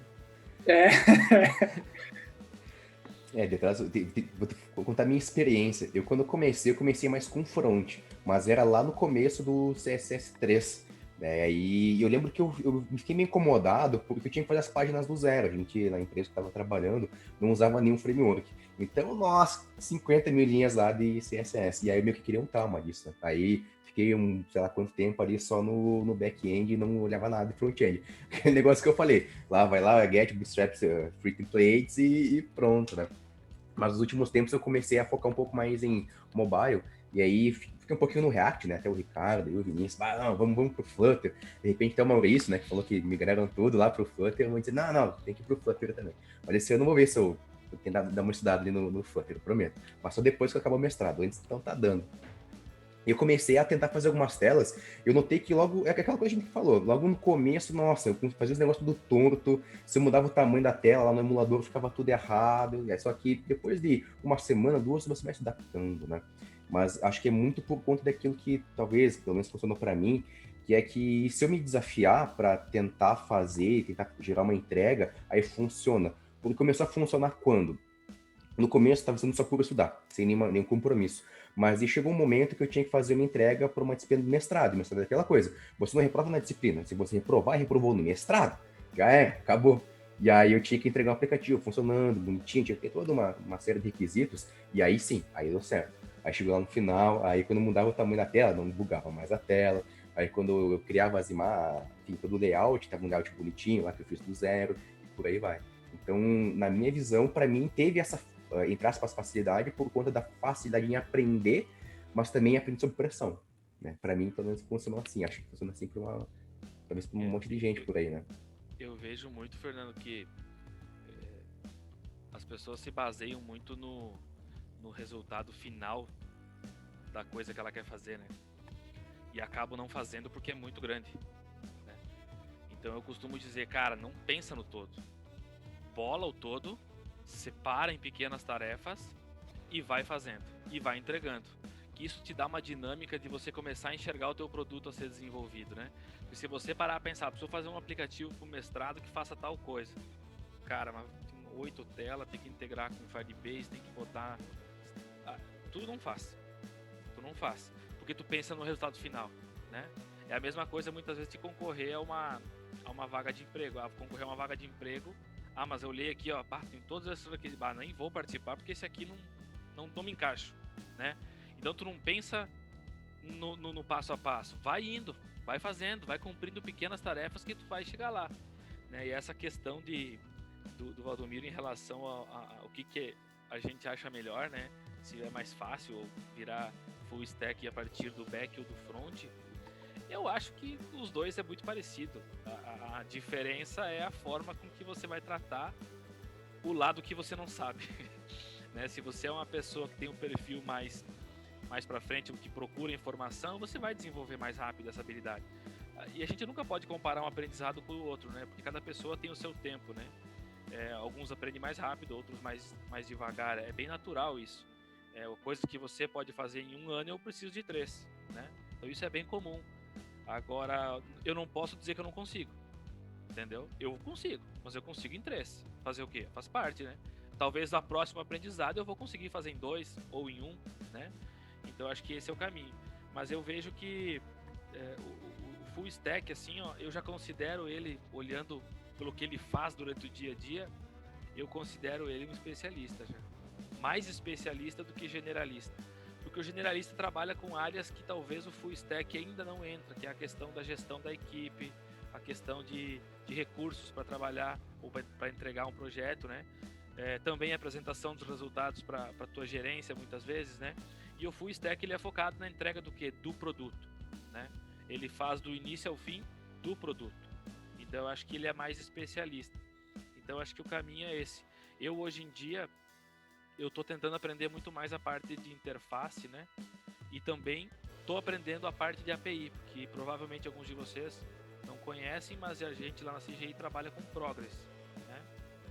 Vou contar a minha experiência. Eu, quando comecei mais com front, mas era lá no começo do CSS3. Né? E eu lembro que eu fiquei meio incomodado porque eu tinha que fazer as páginas do zero. A gente, na empresa que estava trabalhando, não usava nenhum framework. Então, nossa, 50 mil linhas lá de CSS. E aí eu meio que queria um trauma disso. Né? Aí fiquei sei lá quanto tempo ali só no back-end e não olhava nada de front-end. Aquele negócio que eu falei, vai lá, get, bootstraps, free templates e pronto, né? Mas nos últimos tempos eu comecei a focar um pouco mais em mobile E aí fica um pouquinho no React, né? Até o Ricardo e o Vinícius, não, vamos pro Flutter. De repente até o Maurício, né, que falou que migraram tudo lá pro Flutter, eu vou dizer, não, tem que ir pro Flutter também. Mas esse ano eu vou ver se eu tenho dar uma estudada ali no Flutter, eu prometo. Mas só depois que eu acabar o mestrado, antes então tá dando. Eu comecei a tentar fazer algumas telas, eu notei que logo, é aquela coisa que a gente falou, logo no começo, nossa, eu fazia os negócios tudo torto, se eu mudava o tamanho da tela lá no emulador, ficava tudo errado, só que depois de uma semana, 2, você vai se adaptando, né? Mas acho que é muito por conta daquilo que talvez, pelo menos funcionou para mim, que é que se eu me desafiar para tentar fazer, tentar gerar uma entrega, aí funciona. Quando começou a funcionar quando? No começo estava sendo só por estudar, sem nenhum compromisso. Mas aí chegou um momento que eu tinha que fazer uma entrega para uma disciplina do mestrado. O mestrado é aquela coisa, você não reprova na disciplina. Se você reprovar, reprovou no mestrado. Já acabou. E aí eu tinha que entregar um aplicativo funcionando, bonitinho, tinha que ter toda uma série de requisitos. E aí sim, aí deu certo. Aí chegou lá no final, aí quando mudava o tamanho da tela, não bugava mais a tela. Aí quando eu criava as imagens, enfim, todo o layout, tava um layout bonitinho lá que eu fiz do zero, e por aí vai. Então, na minha visão, para mim, teve essa, entre aspas, facilidade por conta da facilidade em aprender, mas também aprender sob pressão. Né? Para mim, pelo menos, funcionou assim. Acho que funciona assim para talvez para um monte de gente por aí, né?
Eu vejo muito, Fernando, que as pessoas se baseiam muito no resultado final da coisa que ela quer fazer, né? E acabam não fazendo porque é muito grande, né? Então eu costumo dizer, cara, não pensa no todo. Bola o todo, separa em pequenas tarefas e vai fazendo, e vai entregando. Que isso te dá uma dinâmica de você começar a enxergar o teu produto a ser desenvolvido, né? Porque se você parar a pensar, preciso fazer um aplicativo para o mestrado que faça tal coisa. Cara, mas tem 8 telas, tem que integrar com Firebase, tem que botar... tu não faz. Porque tu pensa no resultado final, né? É a mesma coisa muitas vezes de concorrer a uma vaga de emprego. Concorrer a uma vaga de emprego, mas eu olhei aqui, ó, tem todos esses aqui, nem vou participar porque esse aqui não me encaixo, né? Então tu não pensa no passo a passo, vai indo, vai fazendo, vai cumprindo pequenas tarefas que tu vai chegar lá, né? E essa questão do Valdomiro em relação ao que a gente acha melhor, né? Se é mais fácil ou virar full stack a partir do back ou do front, eu acho que os dois é muito parecido. A diferença é a forma com que você vai tratar o lado que você não sabe. Né? Se você é uma pessoa que tem um perfil mais para frente, que procura informação, você vai desenvolver mais rápido essa habilidade. E a gente nunca pode comparar um aprendizado com o outro, né? Porque cada pessoa tem o seu tempo, né? Alguns aprendem mais rápido, outros mais devagar. É bem natural isso. Coisas que você pode fazer em 1 ano, eu preciso de 3, né? Então isso é bem comum. Agora, eu não posso dizer que eu não consigo, entendeu? Eu consigo, mas eu consigo em 3. Fazer o quê? Faz parte, né? Talvez na próxima aprendizado eu vou conseguir fazer em 2 ou em 1, né? Então acho que esse é o caminho. Mas eu vejo que o full stack, assim, ó, eu já considero ele, olhando pelo que ele faz durante o dia a dia, eu considero ele um especialista já. Mais especialista do que generalista. Porque o generalista trabalha com áreas que talvez o full stack ainda não entra, que é a questão da gestão da equipe, a questão de recursos para trabalhar ou para entregar um projeto, né? Também a apresentação dos resultados para a tua gerência, muitas vezes, né? E o full stack ele é focado na entrega do quê? Do produto, né? Ele faz do início ao fim do produto. Então eu acho que ele é mais especialista. Então eu acho que o caminho é esse. Eu hoje em dia eu estou tentando aprender muito mais a parte de interface, né? E também estou aprendendo a parte de API, que provavelmente alguns de vocês não conhecem, mas a gente lá na CGI trabalha com Progress, né?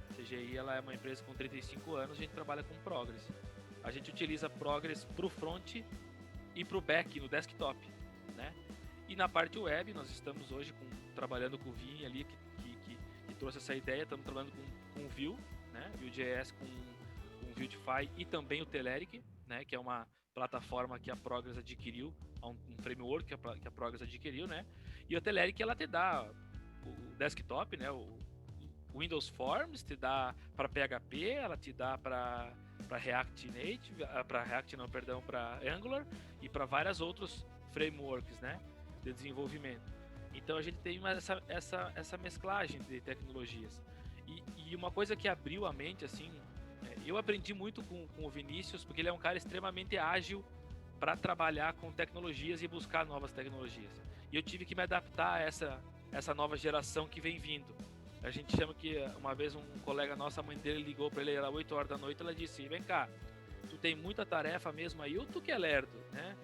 A CGI ela é uma empresa com 35 anos, a gente trabalha com Progress. A gente utiliza Progress para o front e para o back no desktop, né? E na parte web, nós estamos hoje trabalhando com o Vim ali, que trouxe essa ideia, estamos trabalhando com o Vue, né? Vue.js com Vuetify e também o Telerik, né, que é uma plataforma que a Progress adquiriu, um framework que a Progress adquiriu, né? E o Telerik ela te dá o desktop, né, o Windows Forms, te dá para PHP, ela te dá para React Native, para Angular e para vários outros frameworks, né, de desenvolvimento. Então a gente tem essa mesclagem de tecnologias. E uma coisa que abriu a mente, assim, eu aprendi muito com o Vinícius, porque ele é um cara extremamente ágil para trabalhar com tecnologias e buscar novas tecnologias. E eu tive que me adaptar a essa nova geração que vem vindo. A gente chama que, uma vez um colega nosso, a mãe dele ligou para ele, era 8 horas da noite, ela disse, vem cá, tu tem muita tarefa mesmo aí ou tu que é lerdo, né?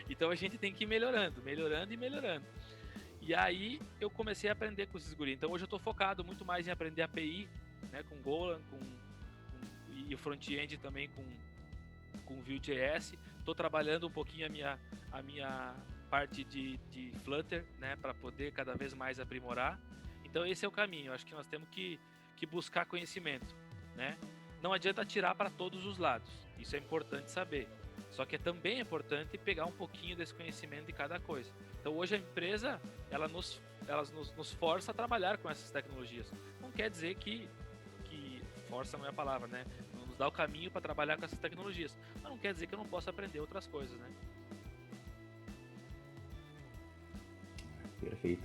Então a gente tem que ir melhorando. E aí eu comecei a aprender com esses guris. Então hoje eu estou focado muito mais em aprender API, né, com Golang, e o front-end também com Vue.js. Estou trabalhando um pouquinho a minha parte de Flutter, né, para poder cada vez mais aprimorar. Então esse é o caminho. Acho que nós temos que buscar conhecimento, né? Não adianta atirar para todos os lados. Isso é importante saber. Só que também é importante pegar um pouquinho desse conhecimento de cada coisa. Então hoje a empresa ela nos força a trabalhar com essas tecnologias. Não quer dizer que força não é a palavra, né? Nos dá o caminho para trabalhar com essas tecnologias. Mas não quer dizer que eu não possa aprender outras coisas, né?
Perfeito.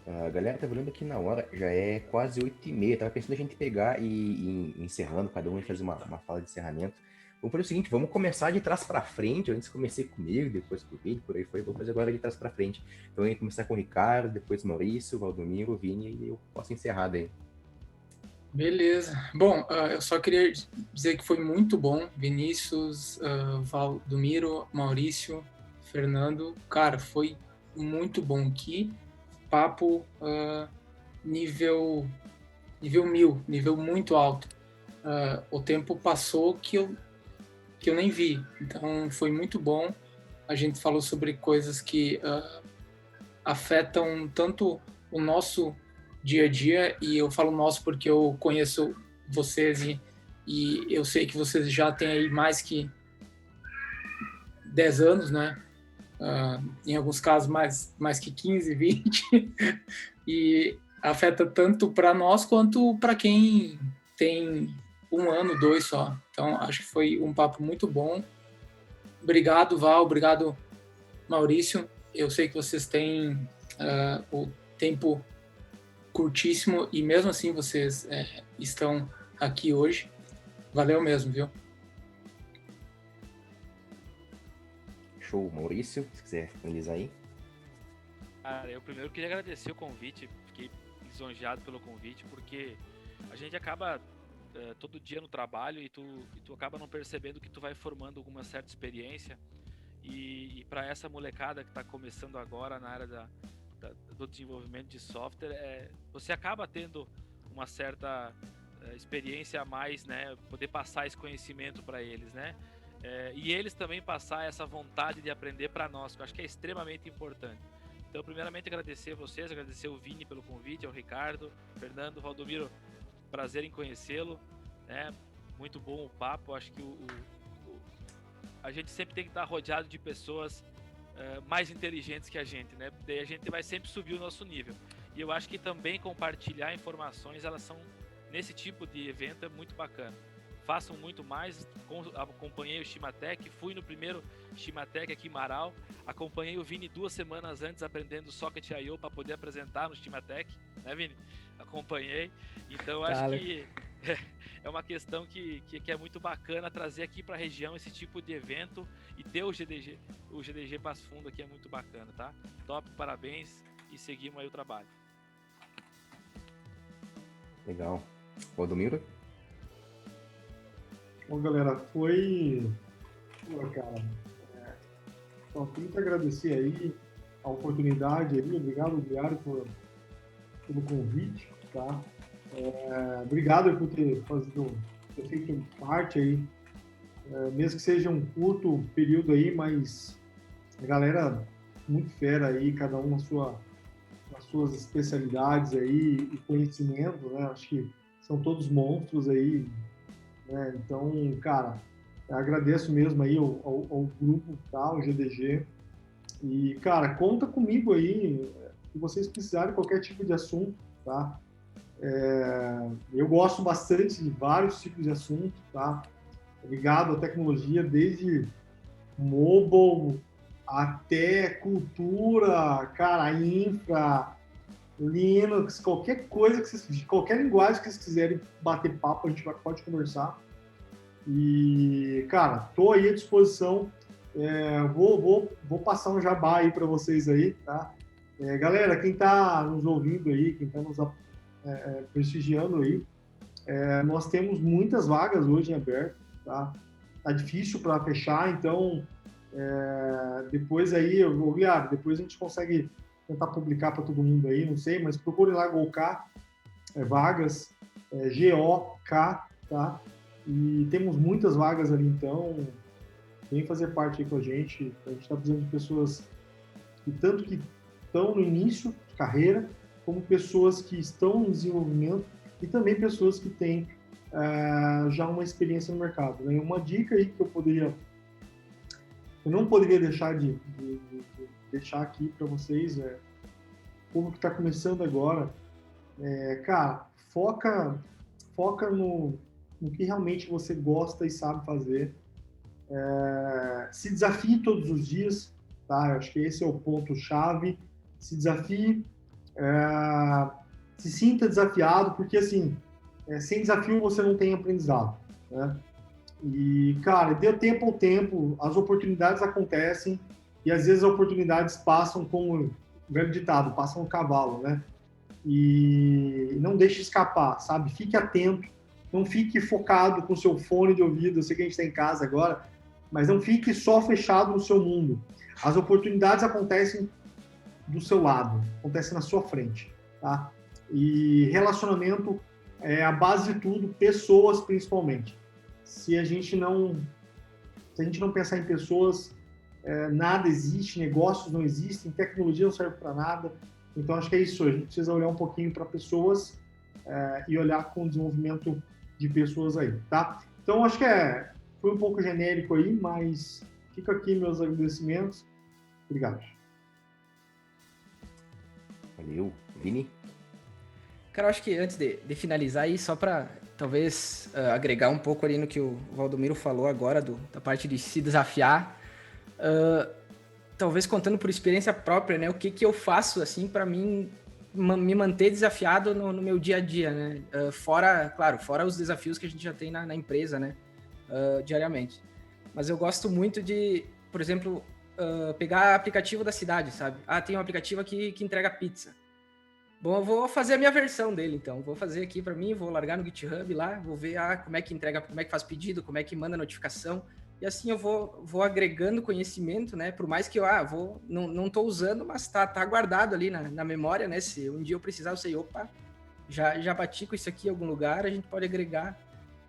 A galera tá olhando aqui na hora, já é quase 8h30. Tava pensando a gente pegar e ir encerrando, cada um vai fazer uma fala de encerramento. Vamos fazer o seguinte, vamos começar de trás para frente. Antes comecei comigo, depois com o Vini, por aí foi. Vou fazer agora de trás para frente. Então eu ia começar com o Ricardo, depois Maurício, Valdomiro, Vini, e eu posso encerrar daí.
Beleza. Bom, eu só queria dizer que foi muito bom. Vinícius, Valdomiro, Maurício, Fernando. Cara, foi muito bom aqui. Papo nível 1000, nível muito alto. O tempo passou que eu nem vi. Então, foi muito bom. A gente falou sobre coisas que afetam tanto o nosso dia a dia, e eu falo nosso porque eu conheço vocês e eu sei que vocês já têm aí mais que 10 anos, né? Em alguns casos mais que 15, 20, e afeta tanto para nós quanto para quem tem 1 ano, 2 só. Então, acho que foi um papo muito bom. Obrigado, Val. Obrigado, Maurício. Eu sei que vocês têm o tempo curtíssimo e mesmo assim vocês estão aqui hoje. Valeu mesmo, viu?
Show, Maurício, se quiser finalizar aí.
Cara, eu primeiro queria agradecer o convite, fiquei lisonjeado pelo convite, porque a gente acaba todo dia no trabalho e tu acaba não percebendo que tu vai formando alguma certa experiência, e para essa molecada que está começando agora na área do desenvolvimento de software, você acaba tendo uma certa experiência a mais, né, poder passar esse conhecimento para eles, né, e eles também passar essa vontade de aprender para nós, que eu acho que é extremamente importante. Então, primeiramente, agradecer a vocês, agradecer o Vini pelo convite, ao Ricardo, Fernando, Valdomiro, prazer em conhecê-lo, né? Muito bom o papo. Acho que a gente sempre tem que estar rodeado de pessoas mais inteligentes que a gente, né? Daí a gente vai sempre subir o nosso nível. E eu acho que também compartilhar informações, elas são, nesse tipo de evento, é muito bacana. Façam muito mais. Acompanhei o Shimatec, fui no primeiro Shimatec aqui em Marau, acompanhei o Vini 2 semanas antes aprendendo Socket.io para poder apresentar no Shimatec, né, Vini? Acompanhei. Então acho que é uma questão que é muito bacana trazer aqui para a região esse tipo de evento, e ter o GDG Passo Fundo aqui é muito bacana, tá? Top, parabéns, e seguimos aí o trabalho.
Legal. Valdomiro?
Bom, galera, foi... Pô, cara, só tenho que agradecer aí a oportunidade aí. Obrigado, Diário, pelo convite, tá? Obrigado por ter feito parte aí, mesmo que seja um curto período aí, mas a galera muito fera aí, cada um nas suas especialidades aí e conhecimento, né? Acho que são todos monstros aí, né? Então, cara, agradeço mesmo aí ao grupo, tá? O GDG. E, cara, conta comigo aí, se vocês precisarem de qualquer tipo de assunto, tá? Eu gosto bastante de vários tipos de assunto, tá? Ligado à tecnologia, desde mobile até cultura, cara, infra, Linux, qualquer coisa, qualquer linguagem que vocês quiserem bater papo, a gente pode conversar. E, cara, tô aí à disposição. Vou passar um jabá aí para vocês aí, tá? Galera, quem está nos ouvindo aí, quem está nos prestigiando aí, nós temos muitas vagas hoje em aberto, tá? Tá difícil para fechar, então depois aí, Guilherme, depois a gente consegue tentar publicar para todo mundo aí, não sei, mas procure lá GOK, vagas, GOK, tá? E temos muitas vagas ali, então vem fazer parte aí com a gente está precisando de pessoas que tanto que estão no início de carreira, como pessoas que estão em desenvolvimento e também pessoas que têm já uma experiência no mercado, né? Uma dica aí que eu não poderia deixar de deixar aqui para vocês, o povo que está começando agora, cara, foca no que realmente você gosta e sabe fazer, se desafie todos os dias, tá? Eu acho que esse é o ponto-chave, se desafie, se sinta desafiado, porque assim, sem desafio você não tem aprendizado, né? E, cara, dê tempo ao tempo, as oportunidades acontecem e às vezes as oportunidades passam como o velho ditado, passam um cavalo, né? E não deixe escapar, sabe? Fique atento, não fique focado com o seu fone de ouvido, eu sei que a gente está em casa agora, mas não fique só fechado no seu mundo. As oportunidades acontecem do seu lado, acontecem na sua frente, tá? E relacionamento é a base de tudo, pessoas principalmente. Se a gente não pensar em pessoas, nada existe, negócios não existem, tecnologia não serve para nada. Então acho que é isso, a gente precisa olhar um pouquinho para pessoas e olhar com o desenvolvimento de pessoas aí, tá? Então acho que foi um pouco genérico aí, mas fica aqui meus agradecimentos. Obrigado.
Valeu. Vini?
Cara, eu acho que antes de finalizar aí, só para talvez agregar um pouco ali no que o Valdomiro falou agora, da parte de se desafiar, talvez contando por experiência própria, né, o que eu faço, assim, para mim me manter desafiado no meu dia a dia, né, fora os desafios que a gente já tem na empresa, né, diariamente. Mas eu gosto muito de, por exemplo, pegar aplicativo da cidade, sabe? Tem um aplicativo aqui que entrega pizza. Bom, eu vou fazer a minha versão dele, então. Vou fazer aqui para mim, vou largar no GitHub lá, vou ver como é que entrega, como é que faz pedido, como é que manda notificação. E assim eu vou agregando conhecimento, né? Por mais que eu não tô usando, mas tá guardado ali na memória, né? Se um dia eu precisar, eu sei, opa, já bati com isso aqui em algum lugar, a gente pode agregar.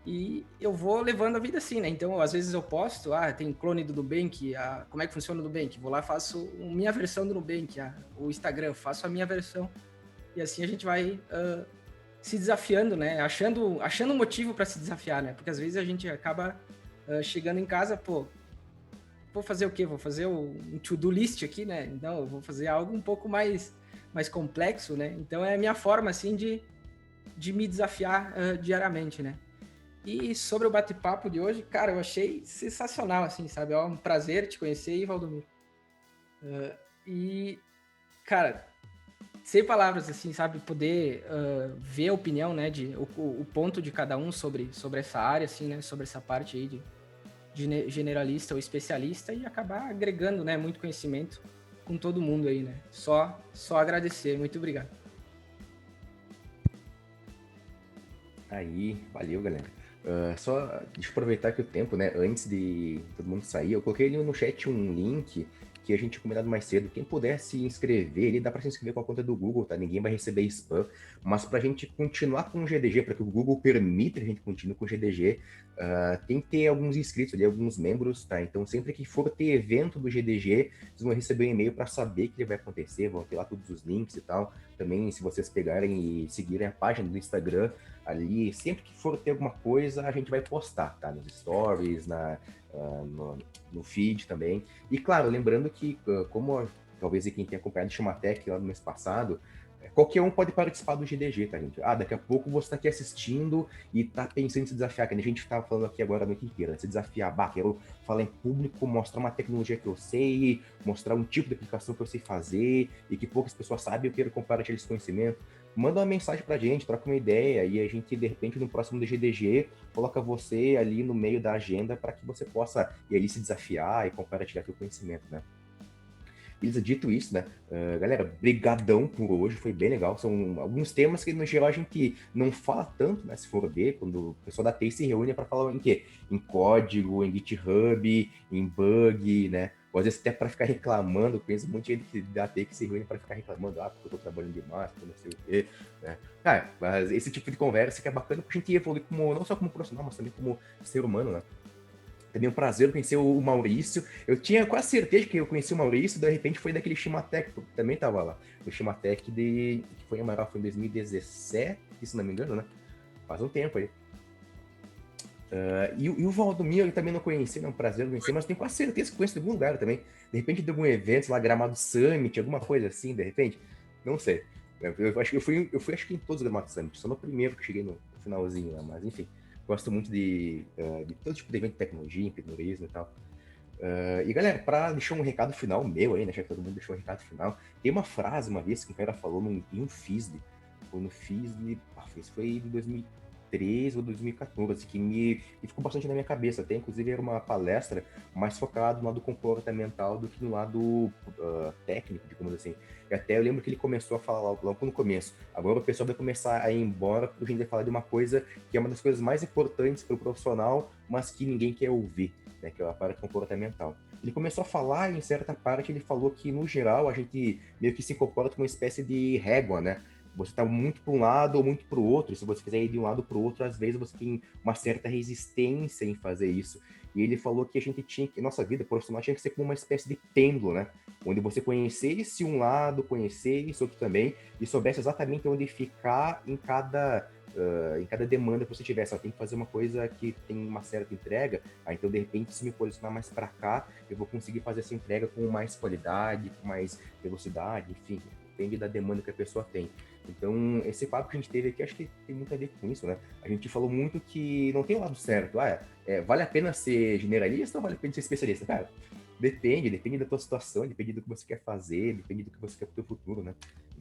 E eu vou levando a vida assim, né? Então, às vezes eu posto, tem clone do Nubank, como é que funciona o Nubank? Vou lá, faço a minha versão do Nubank, o Instagram, faço a minha versão. E assim a gente vai se desafiando, né? Achando um motivo para se desafiar, né? Porque às vezes a gente acaba chegando em casa, vou fazer o quê? Vou fazer um to-do list aqui, né? Então, eu vou fazer algo um pouco mais complexo, né? Então, é a minha forma, assim, de me desafiar diariamente, né? E sobre o bate-papo de hoje, cara, eu achei sensacional, assim, sabe? É um prazer te conhecer, Valdomiro. E, cara, sem palavras, assim, sabe? Poder ver a opinião, né? O ponto de cada um sobre essa área, assim, né? Sobre essa parte aí de generalista ou especialista e acabar agregando, né? Muito conhecimento com todo mundo aí, né? Só agradecer. Muito obrigado.
Aí, valeu, galera. Só deixa eu aproveitar aqui o tempo, né? Antes de todo mundo sair, eu coloquei ali no chat um link que a gente tinha combinado mais cedo. Quem puder se inscrever, ele dá para se inscrever com a conta do Google, tá? Ninguém vai receber spam. Mas para a gente continuar com o GDG, para que o Google permita que a gente continue com o GDG, tem que ter alguns inscritos ali, alguns membros, tá? Então, sempre que for ter evento do GDG, vocês vão receber um e-mail para saber que ele vai acontecer, vão ter lá todos os links e tal. Também, se vocês pegarem e seguirem a página do Instagram, ali, sempre que for ter alguma coisa, a gente vai postar, tá? Nos stories, no feed também. E claro, lembrando que, como talvez quem tenha acompanhado o Chamatec lá no mês passado, qualquer um pode participar do GDG, tá, gente? Daqui a pouco você tá aqui assistindo e tá pensando em se desafiar, que a gente tá falando aqui agora a noite inteira, se desafiar, quero falar em público, mostrar uma tecnologia que eu sei, mostrar um tipo de aplicação que eu sei fazer e que poucas pessoas sabem, eu quero compartilhar esse conhecimento. manda uma mensagem pra gente, troca uma ideia, e a gente, de repente, no próximo DGDG, coloca você ali no meio da agenda para que você possa ir ali se desafiar e compartilhar seu conhecimento, né? Beleza, dito isso, né? Galera, brigadão por hoje, foi bem legal. São alguns temas que, no geral, a gente não fala tanto, né? Se for ver, quando o pessoal da TI se reúne para falar em quê? Em código, em GitHub, em bug, né? Ou às vezes até para ficar reclamando, conheço um monte de gente da TI que se reúne para ficar reclamando, porque eu tô trabalhando demais, porque eu não sei o quê, né? Cara, mas esse tipo de conversa que é bacana pra gente evoluir como, não só como profissional, mas também como ser humano, né? Também um prazer conhecer o Maurício. Eu tinha quase certeza que eu conheci o Maurício, de repente foi daquele Shimatec, que também tava lá. O Shimatec que foi em Amaral, foi em 2017, se não me engano, né? Faz um tempo aí. E o Valdomiro eu também não conheci, não é um prazer conhecer, mas tenho quase certeza que conheço de algum lugar também. De repente de algum evento, lá, Gramado Summit, alguma coisa assim, de repente. Não sei. Eu acho que eu fui acho que em todos os Gramado Summit, só no primeiro que cheguei no finalzinho lá, mas enfim. Gosto muito de todo tipo de evento de tecnologia, empreendedorismo e tal. E galera, para deixar um recado final meu aí, né? Já que todo mundo deixou um recado final, tem uma frase uma vez que um cara falou em um FISD. Foi no FISD, foi em 2013 ou 2014, que ficou bastante na minha cabeça. Até inclusive era uma palestra mais focada no lado comportamental do que no lado técnico, digamos assim. E até eu lembro que ele começou a falar logo no começo. Agora o pessoal vai começar a ir embora porque a gente vai falar de uma coisa que é uma das coisas mais importantes para o profissional, mas que ninguém quer ouvir, né, que é a parte comportamental. Ele começou a falar, e em certa parte ele falou que, no geral, a gente meio que se comporta como uma espécie de régua, né? Você está muito para um lado ou muito para o outro. Se você quiser ir de um lado para o outro, às vezes você tem uma certa resistência em fazer isso. E ele falou que a gente tinha que, nossa vida profissional tinha que ser como uma espécie de pêndulo, né? Onde você conhecesse um lado, conhecesse outro também, e soubesse exatamente onde ficar em cada demanda que você tiver. Só tem que fazer uma coisa que tem uma certa entrega, então de repente se me posicionar mais para cá, eu vou conseguir fazer essa entrega com mais qualidade, com mais velocidade, enfim, depende da demanda que a pessoa tem. Então, esse papo que a gente teve aqui, acho que tem muito a ver com isso, né? A gente falou muito que não tem o lado certo. Vale a pena ser generalista ou vale a pena ser especialista? Cara, depende da tua situação, depende do que você quer fazer, depende do que você quer pro teu futuro, né?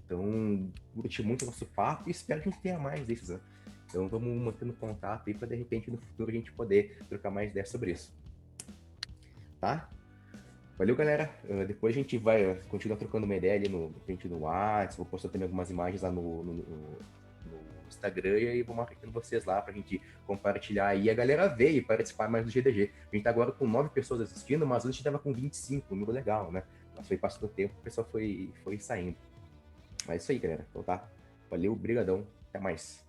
Então, curti muito o nosso papo e espero que a gente tenha mais desses, né? Então, vamos mantendo contato aí para, de repente, no futuro a gente poder trocar mais ideias sobre isso. Tá? Valeu, galera. Depois a gente vai continuar trocando uma ideia ali no WhatsApp. Vou postar também algumas imagens lá no Instagram e aí vou marcando vocês lá pra gente compartilhar aí. A galera ver e participar mais do GDG. A gente tá agora com 9 pessoas assistindo, mas antes a gente tava com 25, um número legal, né? Mas foi passando o tempo, o pessoal foi saindo. Mas é isso aí, galera. Então tá. Valeu, brigadão. Até mais.